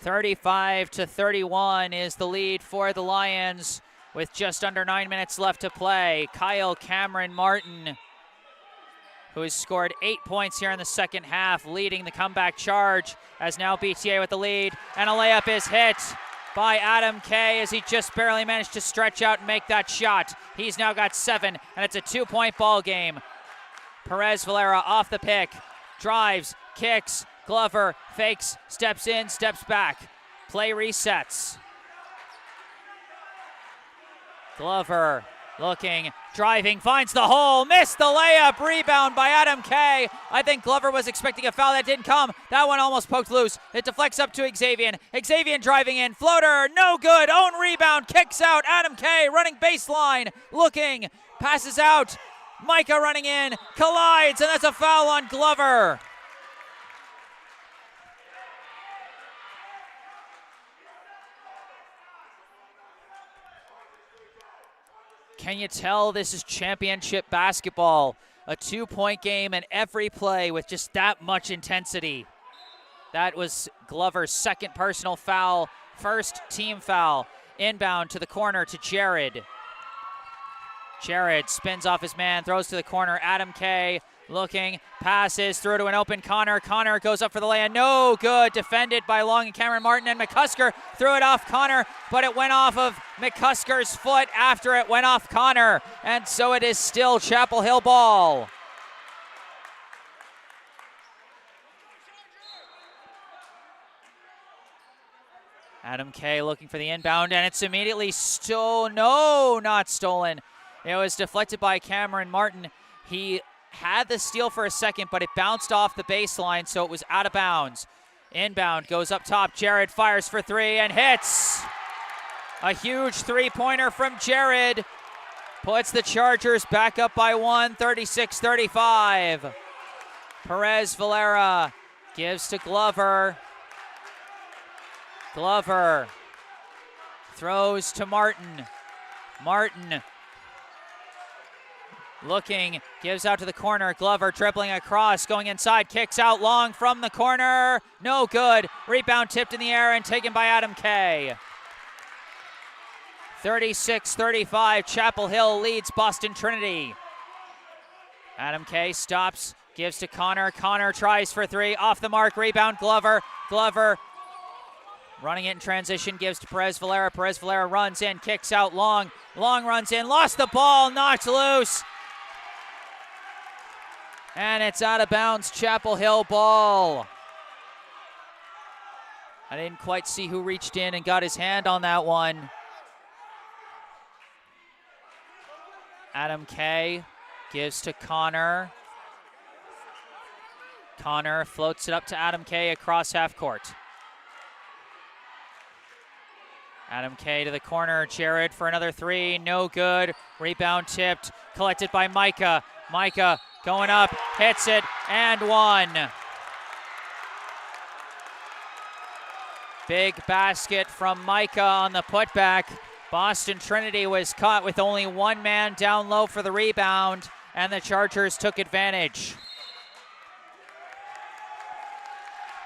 Speaker 1: 35-31 is the lead for the Lions with just under 9 minutes left to play. Kyle Cameron Martin, who has scored 8 points here in the second half, leading the comeback charge, as now BTA with the lead, and a layup is hit by Adam K as he just barely managed to stretch out and make that shot. He's now got 7, and it's a 2-point ball game. Perez Valera off the pick, drives, kicks, Glover fakes, steps in, steps back. Play resets. Glover looking, driving, finds the hole, missed the layup, rebound by Adam K. I think Glover was expecting a foul, that didn't come. That one almost poked loose. It deflects up to Xavier. Xavier driving in, floater, no good, own rebound, kicks out. Adam K running baseline, looking, passes out. Micah running in, collides, and that's a foul on Glover. Can you tell this is championship basketball? A 2-point game and every play with just that much intensity. That was Glover's second personal foul, first team foul. Inbound to the corner to Jared. Jared spins off his man, throws to the corner. Adam K looking, passes through to an open Connor. Connor goes up for the lay-in, no good. Defended by Long and Cameron Martin, and McCusker threw it off Connor, but it went off of McCusker's foot after it went off Connor, and so it is still Chapel Hill ball. Adam K looking for the inbound, and it's immediately stolen. No, not stolen. It was deflected by Cameron Martin. He had the steal for a second, but it bounced off the baseline, so it was out of bounds. Inbound goes up top. Jared fires for three and hits. A huge three-pointer from Jared, puts the Chargers back up by 1, 36-35. Perez Valera gives to Glover. Glover throws to Martin. Martin looking, gives out to the corner. Glover dribbling across, going inside, kicks out long from the corner. No good. Rebound tipped in the air and taken by Adam Kay. 36-35, Chapel Hill leads Boston Trinity. Adam Kay stops, gives to Connor. Connor tries for three, off the mark, rebound Glover. Glover running it in transition, gives to Perez Valera. Perez Valera runs in, kicks out long. Long runs in, lost the ball, knocked loose. And it's out of bounds, Chapel Hill ball. I didn't quite see who reached in and got his hand on that one. Adam Kay gives to Connor. Connor floats it up to Adam Kay across half court. Adam Kay to the corner, Jared for another three, no good. Rebound tipped, collected by Micah. Micah going up, hits it, and one. Big basket from Micah on the putback. Boston Trinity was caught with only one man down low for the rebound, and the Chargers took advantage.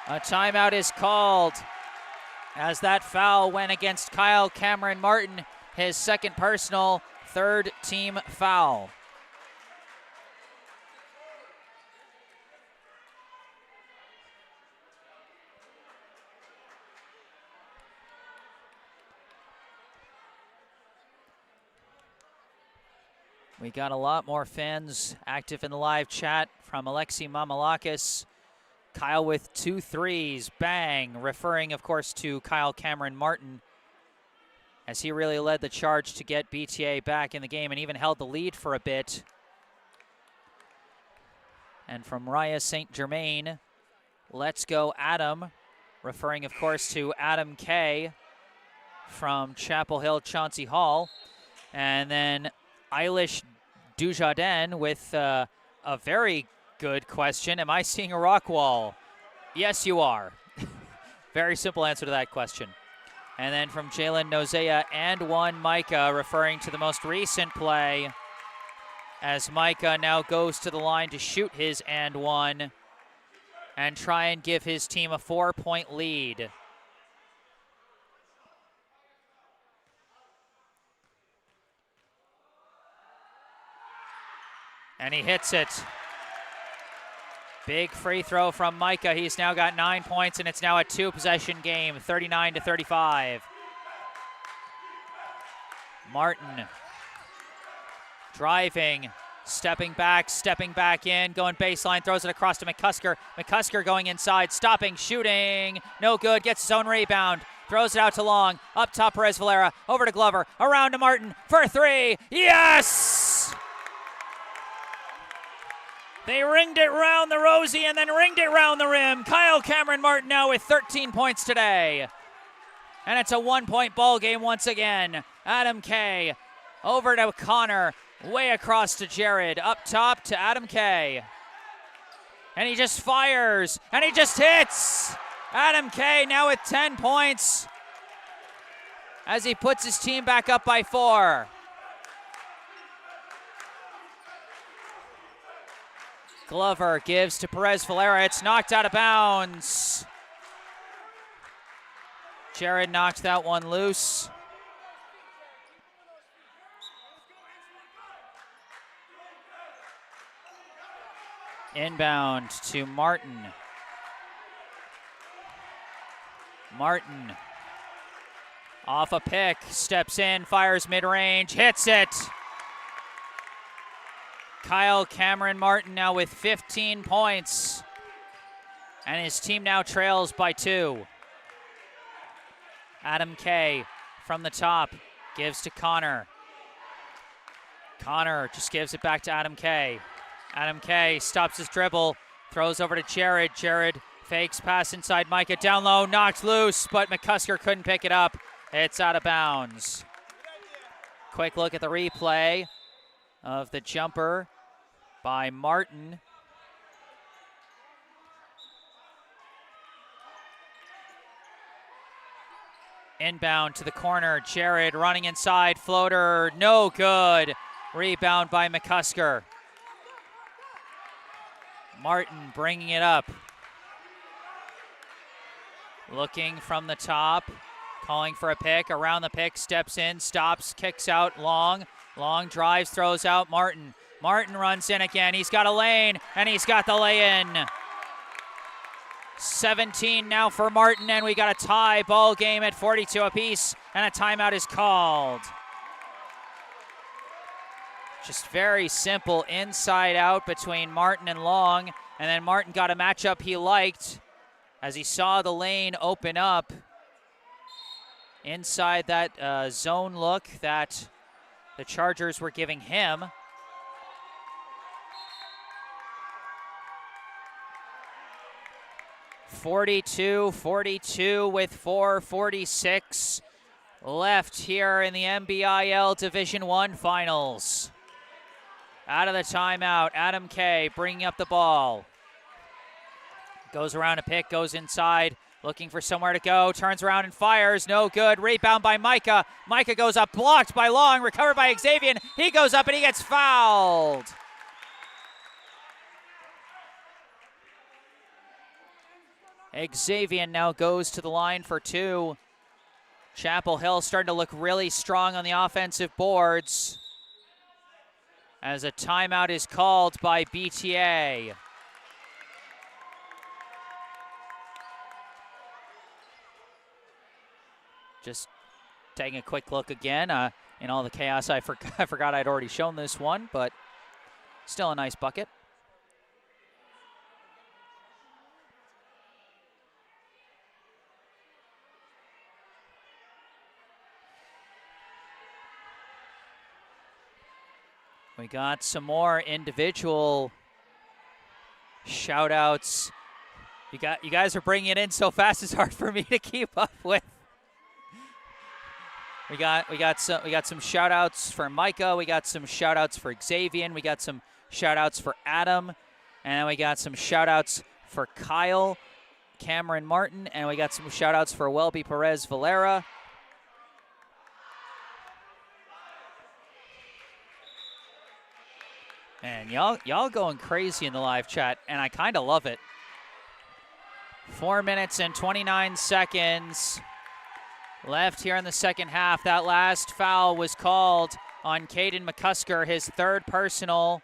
Speaker 1: A timeout is called as that foul went against Kyle Cameron Martin, his second personal, third team foul. We got a lot more fans active in the live chat from Alexi Mamalakis. Kyle with 2 threes, bang, referring, of course, to Kyle Cameron Martin, as he really led the charge to get BTA back in the game and even held the lead for a bit. And from Raya St. Germain, let's go Adam, referring, of course, to Adam Kay from Chapel Hill Chauncy Hall. And then Eilish Dujardin with a very good question. Am I seeing a rock wall? Yes, you are. Very simple answer to that question. And then from Jalen Nozea and one Micah, referring to the most recent play, as Micah now goes to the line to shoot his and one and try and give his team a 4-point lead. And he hits it. Big free throw from Micah. He's now got 9 points, and it's now a 2-possession game, 39-35. Martin driving, stepping back in, going baseline, throws it across to McCusker. McCusker going inside, stopping, shooting, no good, gets his own rebound. Throws it out to Long, up top Perez Valera, over to Glover, around to Martin for three, yes! They ringed it round the rosy and then ringed it round the rim. Kyle Cameron Martin now with 13 points today. And it's a 1-point ball game once again. Adam Kay over to Connor, way across to Jared, up top to Adam Kay. And he just fires, and he just hits. Adam Kay now with 10 points as he puts his team back up by 4. Glover gives to Perez Valera. It's knocked out of bounds. Jared knocked that one loose. Inbound to Martin. Martin off a pick, steps in, fires mid-range, hits it. Kyle Cameron Martin now with 15 points, and his team now trails by 2. Adam Kay from the top gives to Connor. Connor just gives it back to Adam Kay. Adam Kay stops his dribble, throws over to Jared. Jared fakes pass inside Micah, down low, knocked loose, but McCusker couldn't pick it up. It's out of bounds. Quick look at the replay. of the jumper by Martin. Inbound to the corner, Jared running inside, floater, no good. Rebound by McCusker. Martin bringing it up. Looking from the top, calling for a pick, around the pick, steps in, stops, kicks out, Long. Long drives, throws out, Martin. Martin runs in again, he's got a lane, and he's got the lay-in. 17 now for Martin, and we got a tie ball game at 42 apiece, and a timeout is called. Just very simple inside out between Martin and Long, and then Martin got a matchup he liked as he saw the lane open up inside that zone look that the Chargers were giving him. .42 with 4:46 left here in the MBIL Division I Finals. Out of the timeout, Adam Kay bringing up the ball. Goes around a pick, goes inside, looking for somewhere to go, turns around and fires, no good. Rebound by Micah. Micah goes up, blocked by Long, recovered by Xavier. He goes up and he gets fouled. Xavier now goes to the line for two. Chapel Hill starting to look really strong on the offensive boards as a timeout is called by BTA. Just taking a quick look again. In all the chaos, I forgot I'd already shown this one, but still a nice bucket. We got some more individual shout-outs. You guys are bringing it in so fast it's hard for me to keep up with. We got some shout-outs for Micah. We got some shout-outs for Xavier. We got some shout-outs for Adam. And we got some shout-outs for Kyle, Cameron Martin. And we got some shout-outs for Welby Perez Valera. And y'all going crazy in the live chat, and I kind of love it. 4 minutes and 29 seconds left here in the second half. That last foul was called on Caden McCusker, his third personal.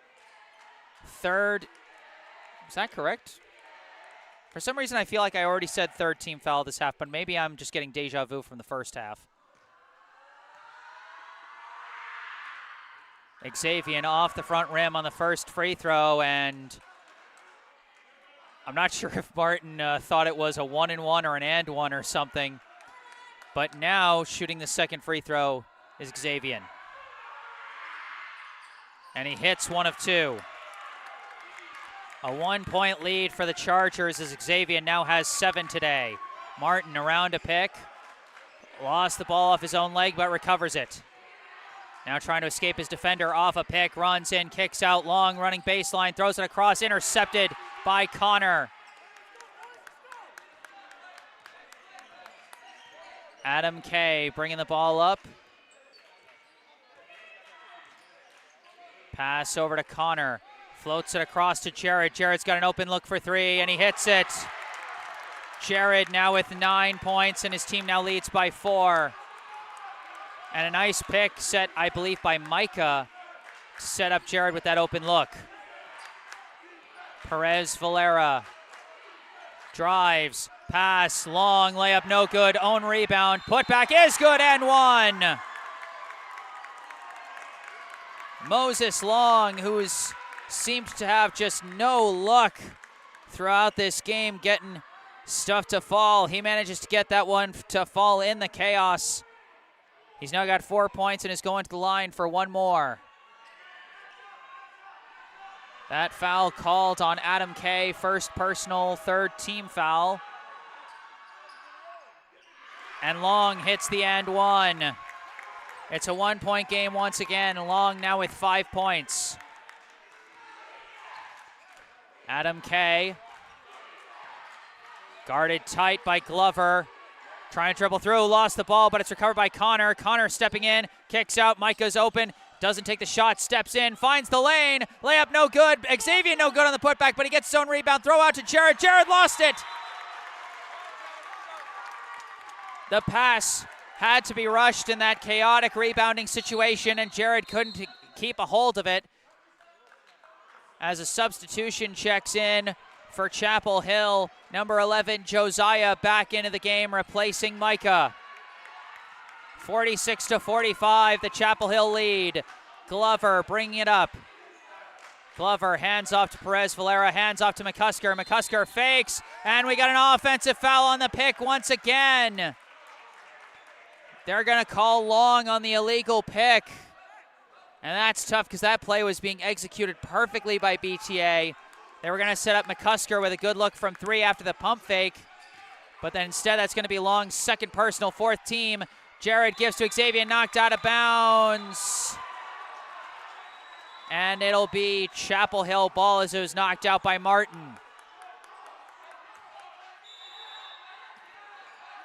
Speaker 1: Third, is that correct? For some reason, I feel like I already said third team foul this half, but maybe I'm just getting deja vu from the first half. Xavier off the front rim on the first free throw, and I'm not sure if Martin thought it was a 1-and-1 or an and-1 or something, but now shooting the second free throw is Xavier. And he hits one of two. A 1-point lead for the Chargers as Xavier now has 7 today. Martin around a pick, lost the ball off his own leg but recovers it. Now trying to escape his defender off a pick, runs in, kicks out, Long running baseline, throws it across, intercepted by Connor. Adam Kay bringing the ball up. Pass over to Connor, floats it across to Jared. Jared's got an open look for three, and he hits it. Jared now with 9 points, and his team now leads by 4. And a nice pick set, I believe, by Micah to set up Jared with that open look. Perez Valera drives, pass, Long, layup, no good, own rebound, putback is good, and one. Moses Long, who's seemed to have just no luck throughout this game getting stuff to fall. He manages to get that one to fall in the chaos. He's now got 4 points and is going to the line for one more. That foul called on Adam Kay, first personal, third team foul. And Long hits the and one. It's a 1-point game once again. Long now with 5 points. Adam Kay. Guarded tight by Glover. Trying to dribble through, lost the ball, but it's recovered by Connor. Connor stepping in, kicks out, Micah's open, doesn't take the shot, steps in, finds the lane, layup no good, Xavier no good on the putback, but he gets his own rebound, throw out to Jared, Jared lost it! The pass had to be rushed in that chaotic rebounding situation, and Jared couldn't keep a hold of it. As a substitution checks in for Chapel Hill, number 11, Josiah, back into the game, replacing Micah. 46-45, the Chapel Hill lead. Glover bringing it up. Glover hands off to Perez Valera, hands off to McCusker. McCusker fakes, and we got an offensive foul on the pick once again. They're going to call Long on the illegal pick. And that's tough because that play was being executed perfectly by BTA. They were going to set up McCusker with a good look from 3 after the pump fake. But then instead, that's going to be Long's second personal, 4th team. Jared gives to Xavier, knocked out of bounds. And it'll be Chapel Hill ball as it was knocked out by Martin.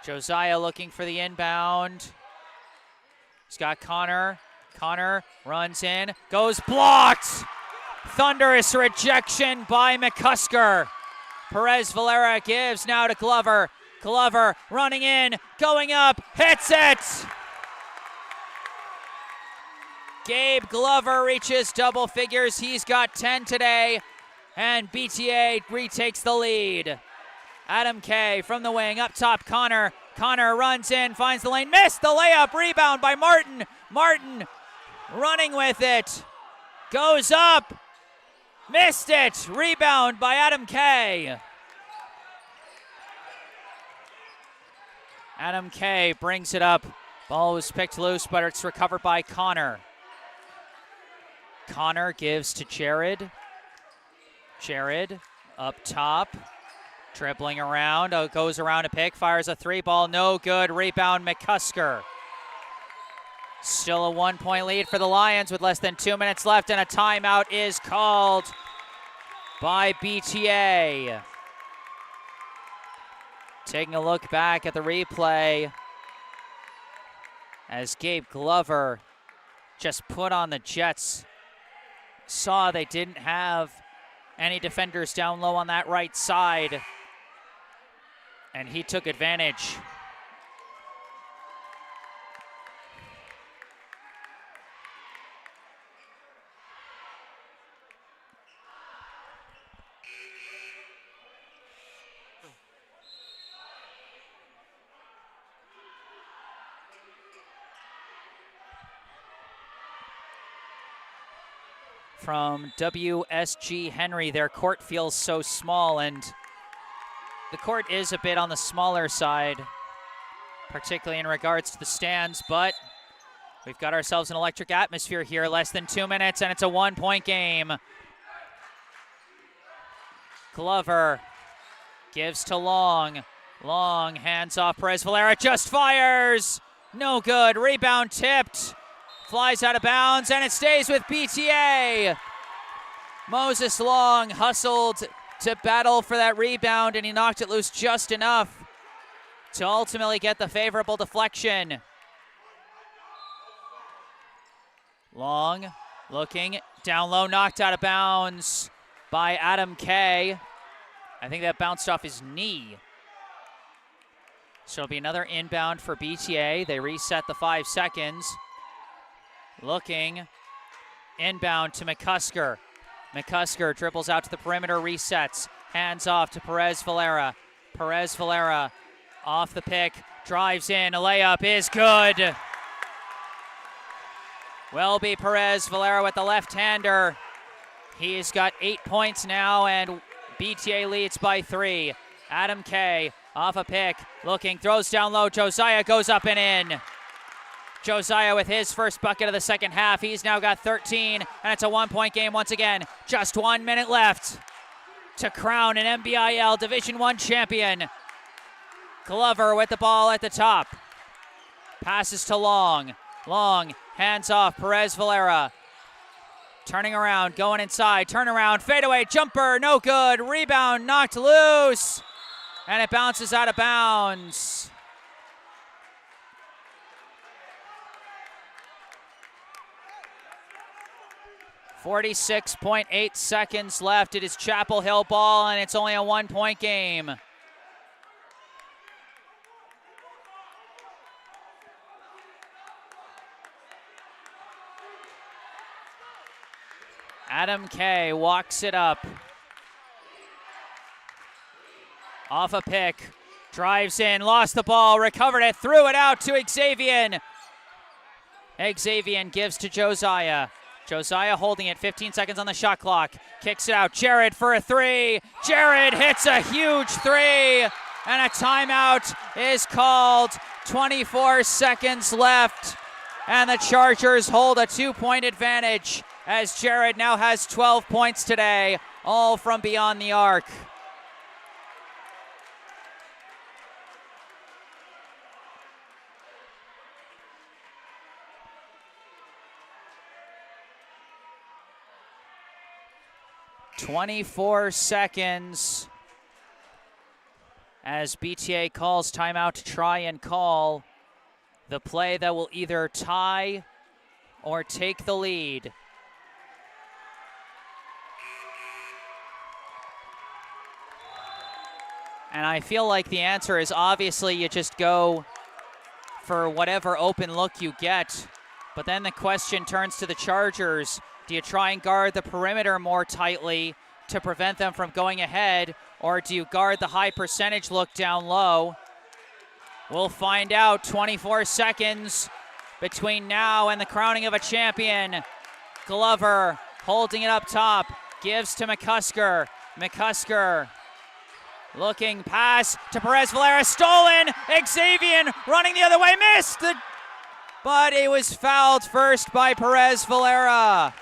Speaker 1: Josiah looking for the inbound. He's got Connor. Connor runs in, goes blocked. Thunderous rejection by McCusker. Perez Valera gives now to Glover. Glover running in, going up, hits it! Gabe Glover reaches double figures. He's got 10 today, and BTA retakes the lead. Adam Kay from the wing, up top, Connor. Connor runs in, finds the lane, missed the layup, rebound by Martin. Martin running with it, goes up, missed it, rebound by Adam Kay. Adam Kay brings it up, ball was picked loose, but it's recovered by Connor. Connor gives to Jared. Jared up top, dribbling around, goes around a pick, fires a 3 ball, no good, rebound McCusker. Still a 1-point lead for the Lions with less than 2 minutes left, and a timeout is called by BTA. Taking a look back at the replay as Gabe Glover just put on the Jets. Saw they didn't have any defenders down low on that right side, and he took advantage. From WSG Henry, their court feels so small, and the court is a bit on the smaller side, particularly in regards to the stands, but we've got ourselves an electric atmosphere here. Less than 2 minutes, and it's a 1-point game. Glover gives to Long. Long hands off Perez Valera, just fires. No good, rebound tipped. Flies out of bounds, and it stays with BTA. Moses Long hustled to battle for that rebound, and he knocked it loose just enough to ultimately get the favorable deflection. Long looking down low, knocked out of bounds by Adam Kay. I think that bounced off his knee. So it'll be another inbound for BTA. They reset the 5 seconds. Looking, inbound to McCusker. McCusker dribbles out to the perimeter, resets, hands off to Perez Valera. Perez Valera off the pick, drives in, a layup is good. Will be Perez Valera with the left-hander. He's got 8 points now, and BTA leads by 3. Adam Kay off a pick, looking, throws down low, Josiah goes up and in. Josiah with his first bucket of the second half. He's now got 13, and it's a 1-point game once again. Just 1 minute left to crown an MBIL Division I champion. Glover with the ball at the top. Passes to Long. Long, hands off, Perez Valera. Turning around, going inside, turn around, fadeaway, jumper, no good. Rebound knocked loose, and it bounces out of bounds. .8 seconds left. It is Chapel Hill ball, and it's only a 1-point game. Adam Kay walks it up. Off a pick, drives in, lost the ball, recovered it, threw it out to Xavier. Xavier gives to Josiah. Josiah holding it, 15 seconds on the shot clock. Kicks it out, Jared for a three. Jared hits a huge three, and a timeout is called. 24 seconds left, and the Chargers hold a 2-point advantage as Jared now has 12 points today, all from beyond the arc. .24 seconds as BTA calls timeout to try and call the play that will either tie or take the lead. And I feel like the answer is obviously you just go for whatever open look you get. But then the question turns to the Chargers. Do you try and guard the perimeter more tightly to prevent them from going ahead, or do you guard the high percentage look down low? We'll find out. 24 seconds between now and the crowning of a champion. Glover holding it up top, gives to McCusker. McCusker looking pass to Perez Valera, stolen. Xavier running the other way, missed, but it was fouled first by Perez Valera.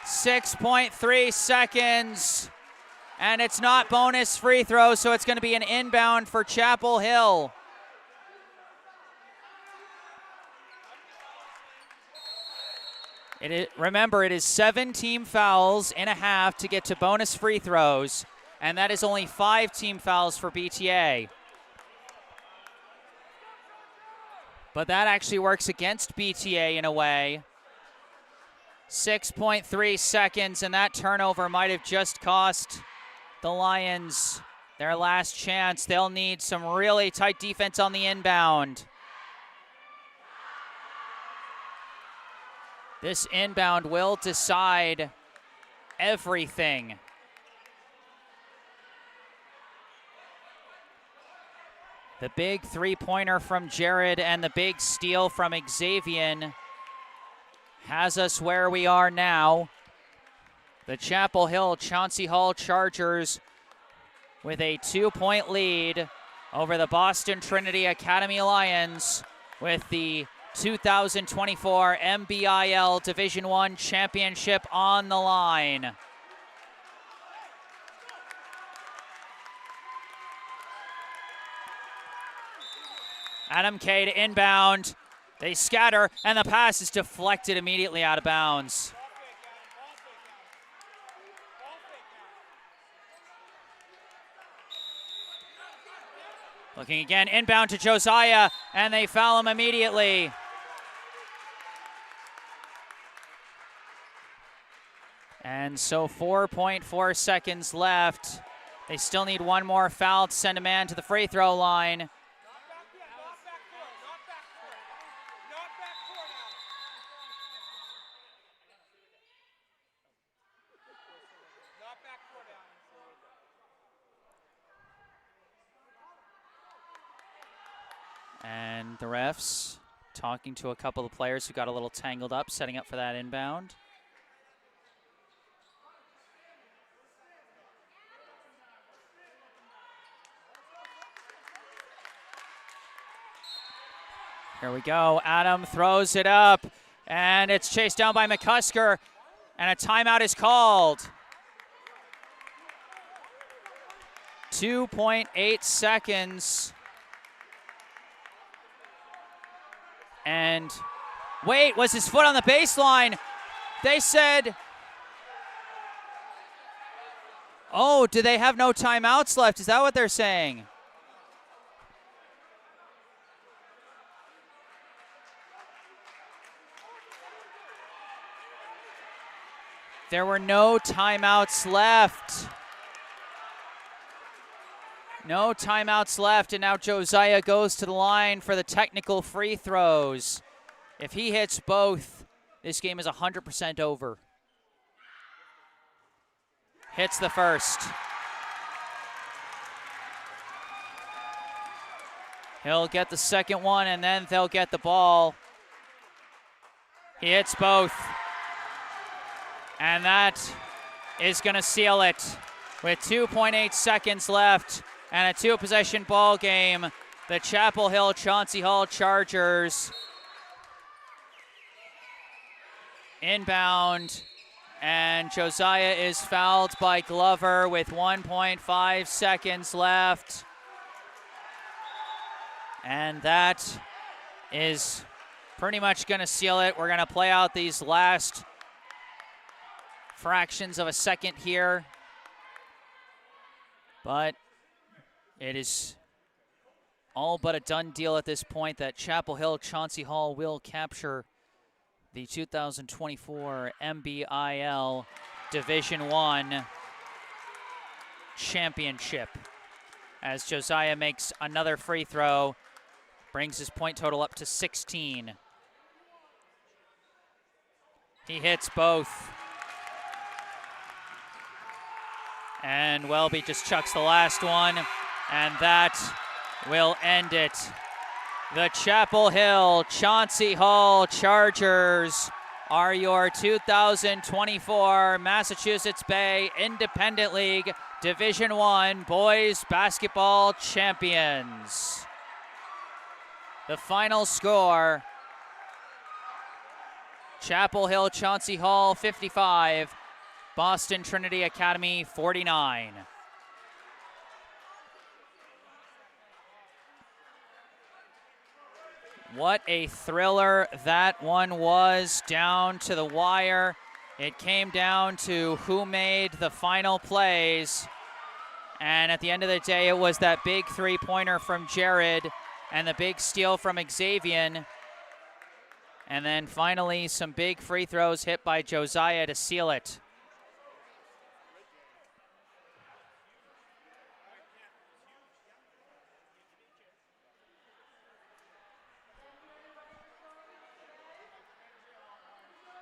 Speaker 1: 6.3 seconds, and it's not bonus free throw, so it's going to be an inbound for Chapel Hill. Remember, it is 7 team fouls in a half to get to bonus free throws, and that is only 5 team fouls for BTA. But that actually works against BTA in a way. 6.3 seconds, and that turnover might have just cost the Lions their last chance. They'll need some really tight defense on the inbound. This inbound will decide everything. The big three-pointer from Jared and the big steal from Xavier has us where we are now. The Chapel Hill Chauncy Hall Chargers with a 2-point lead over the Boston Trinity Academy Lions with the 2024 MBIL Division I Championship on the line. Adam Kay to inbound. They scatter, and the pass is deflected immediately out of bounds. Looking again, inbound to Josiah, and they foul him immediately. And so 4.4 seconds left. They still need one more foul to send a man to the free throw line. And the refs talking to a couple of players who got a little tangled up, setting up for that inbound. Here we go. Adam throws it up, and it's chased down by McCusker, and a timeout is called. 2.8 seconds. And wait, was his foot on the baseline? They said, oh, do they have no timeouts left? Is that what they're saying? There were no timeouts left. No timeouts left, and now Josiah goes to the line for the technical free throws. If he hits both, this game is 100% over. Hits the first. He'll get the second one, and then they'll get the ball. He hits both. And that is going to seal it with 2.8 seconds left and a two-possession ball game. The Chapel Hill Chauncy Hall Chargers inbound, and Josiah is fouled by Glover with 1.5 seconds left. And that is pretty much going to seal it. We're going to play out these last fractions of a second here, but it is all but a done deal at this point that Chapel Hill Chauncy Hall will capture the 2024 MBIL Division I championship, as Josiah makes another free throw, brings his point total up to 16. He hits both. And Welby just chucks the last one, and that will end it. The Chapel Hill Chauncy Hall Chargers are your 2024 Massachusetts Bay Independent League Division I boys basketball champions. The final score, Chapel Hill Chauncy Hall 55, Boston Trinity Academy 49. What a thriller that one was, down to the wire. It came down to who made the final plays. And at the end of the day, it was that big three-pointer from Jared and the big steal from Xavier. And then finally, some big free throws hit by Josiah to seal it.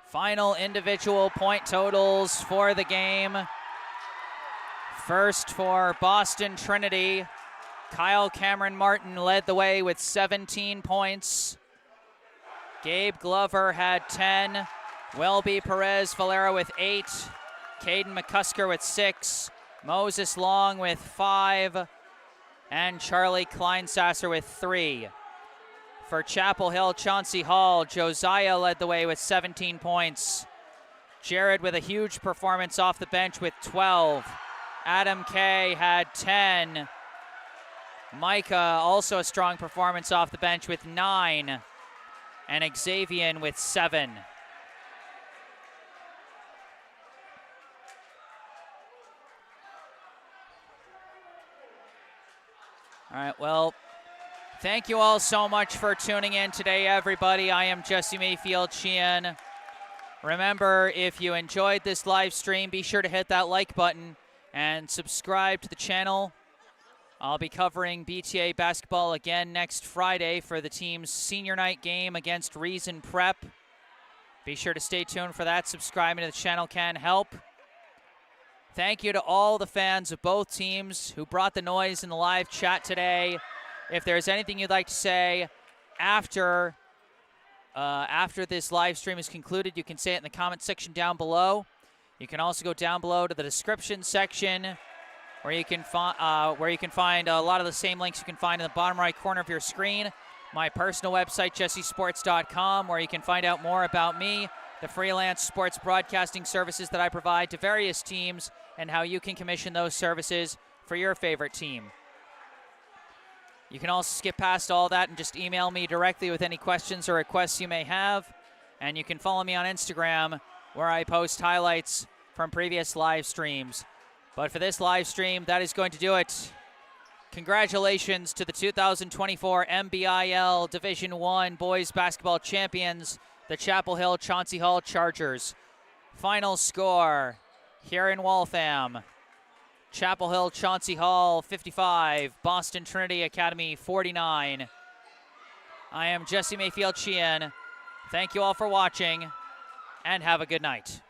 Speaker 1: Final individual point totals for the game. First for Boston Trinity, Kyle Cameron Martin led the way with 17 points. Gabe Glover had 10. Welby Perez Valera with 8. Caden McCusker with 6. Moses Long with 5. And Charlie Kleinsasser with 3. For Chapel Hill Chauncy Hall, Josiah led the way with 17 points. Jared with a huge performance off the bench with 12. Adam Kay had 10. Micah also a strong performance off the bench with 9. And Xavier with 7. All right, well, thank you all so much for tuning in today, everybody. I am Jesse Mayfield-Sheehan. Remember, if you enjoyed this live stream, be sure to hit that like button and subscribe to the channel. I'll be covering BTA basketball again next Friday for the team's senior night game against Reason Prep. Be sure to stay tuned for that. Subscribing to the channel can help. Thank you to all the fans of both teams who brought the noise in the live chat today. If there's anything you'd like to say after this live stream is concluded, you can say it in the comment section down below. You can also go down below to the description section, where you can find a lot of the same links you can find in the bottom right corner of your screen. My personal website, jessesports.com, where you can find out more about me, the freelance sports broadcasting services that I provide to various teams, and how you can commission those services for your favorite team. You can also skip past all that and just email me directly with any questions or requests you may have. And you can follow me on Instagram, where I post highlights from previous live streams. But for this live stream, that is going to do it. Congratulations to the 2024 MBIL Division I Boys Basketball Champions, the Chapel Hill Chauncy Hall Chargers. Final score here in Waltham: Chapel Hill Chauncy Hall 55, Boston Trinity Academy 49. I am Jesse Mayfield-Sheehan. Thank you all for watching, and have a good night.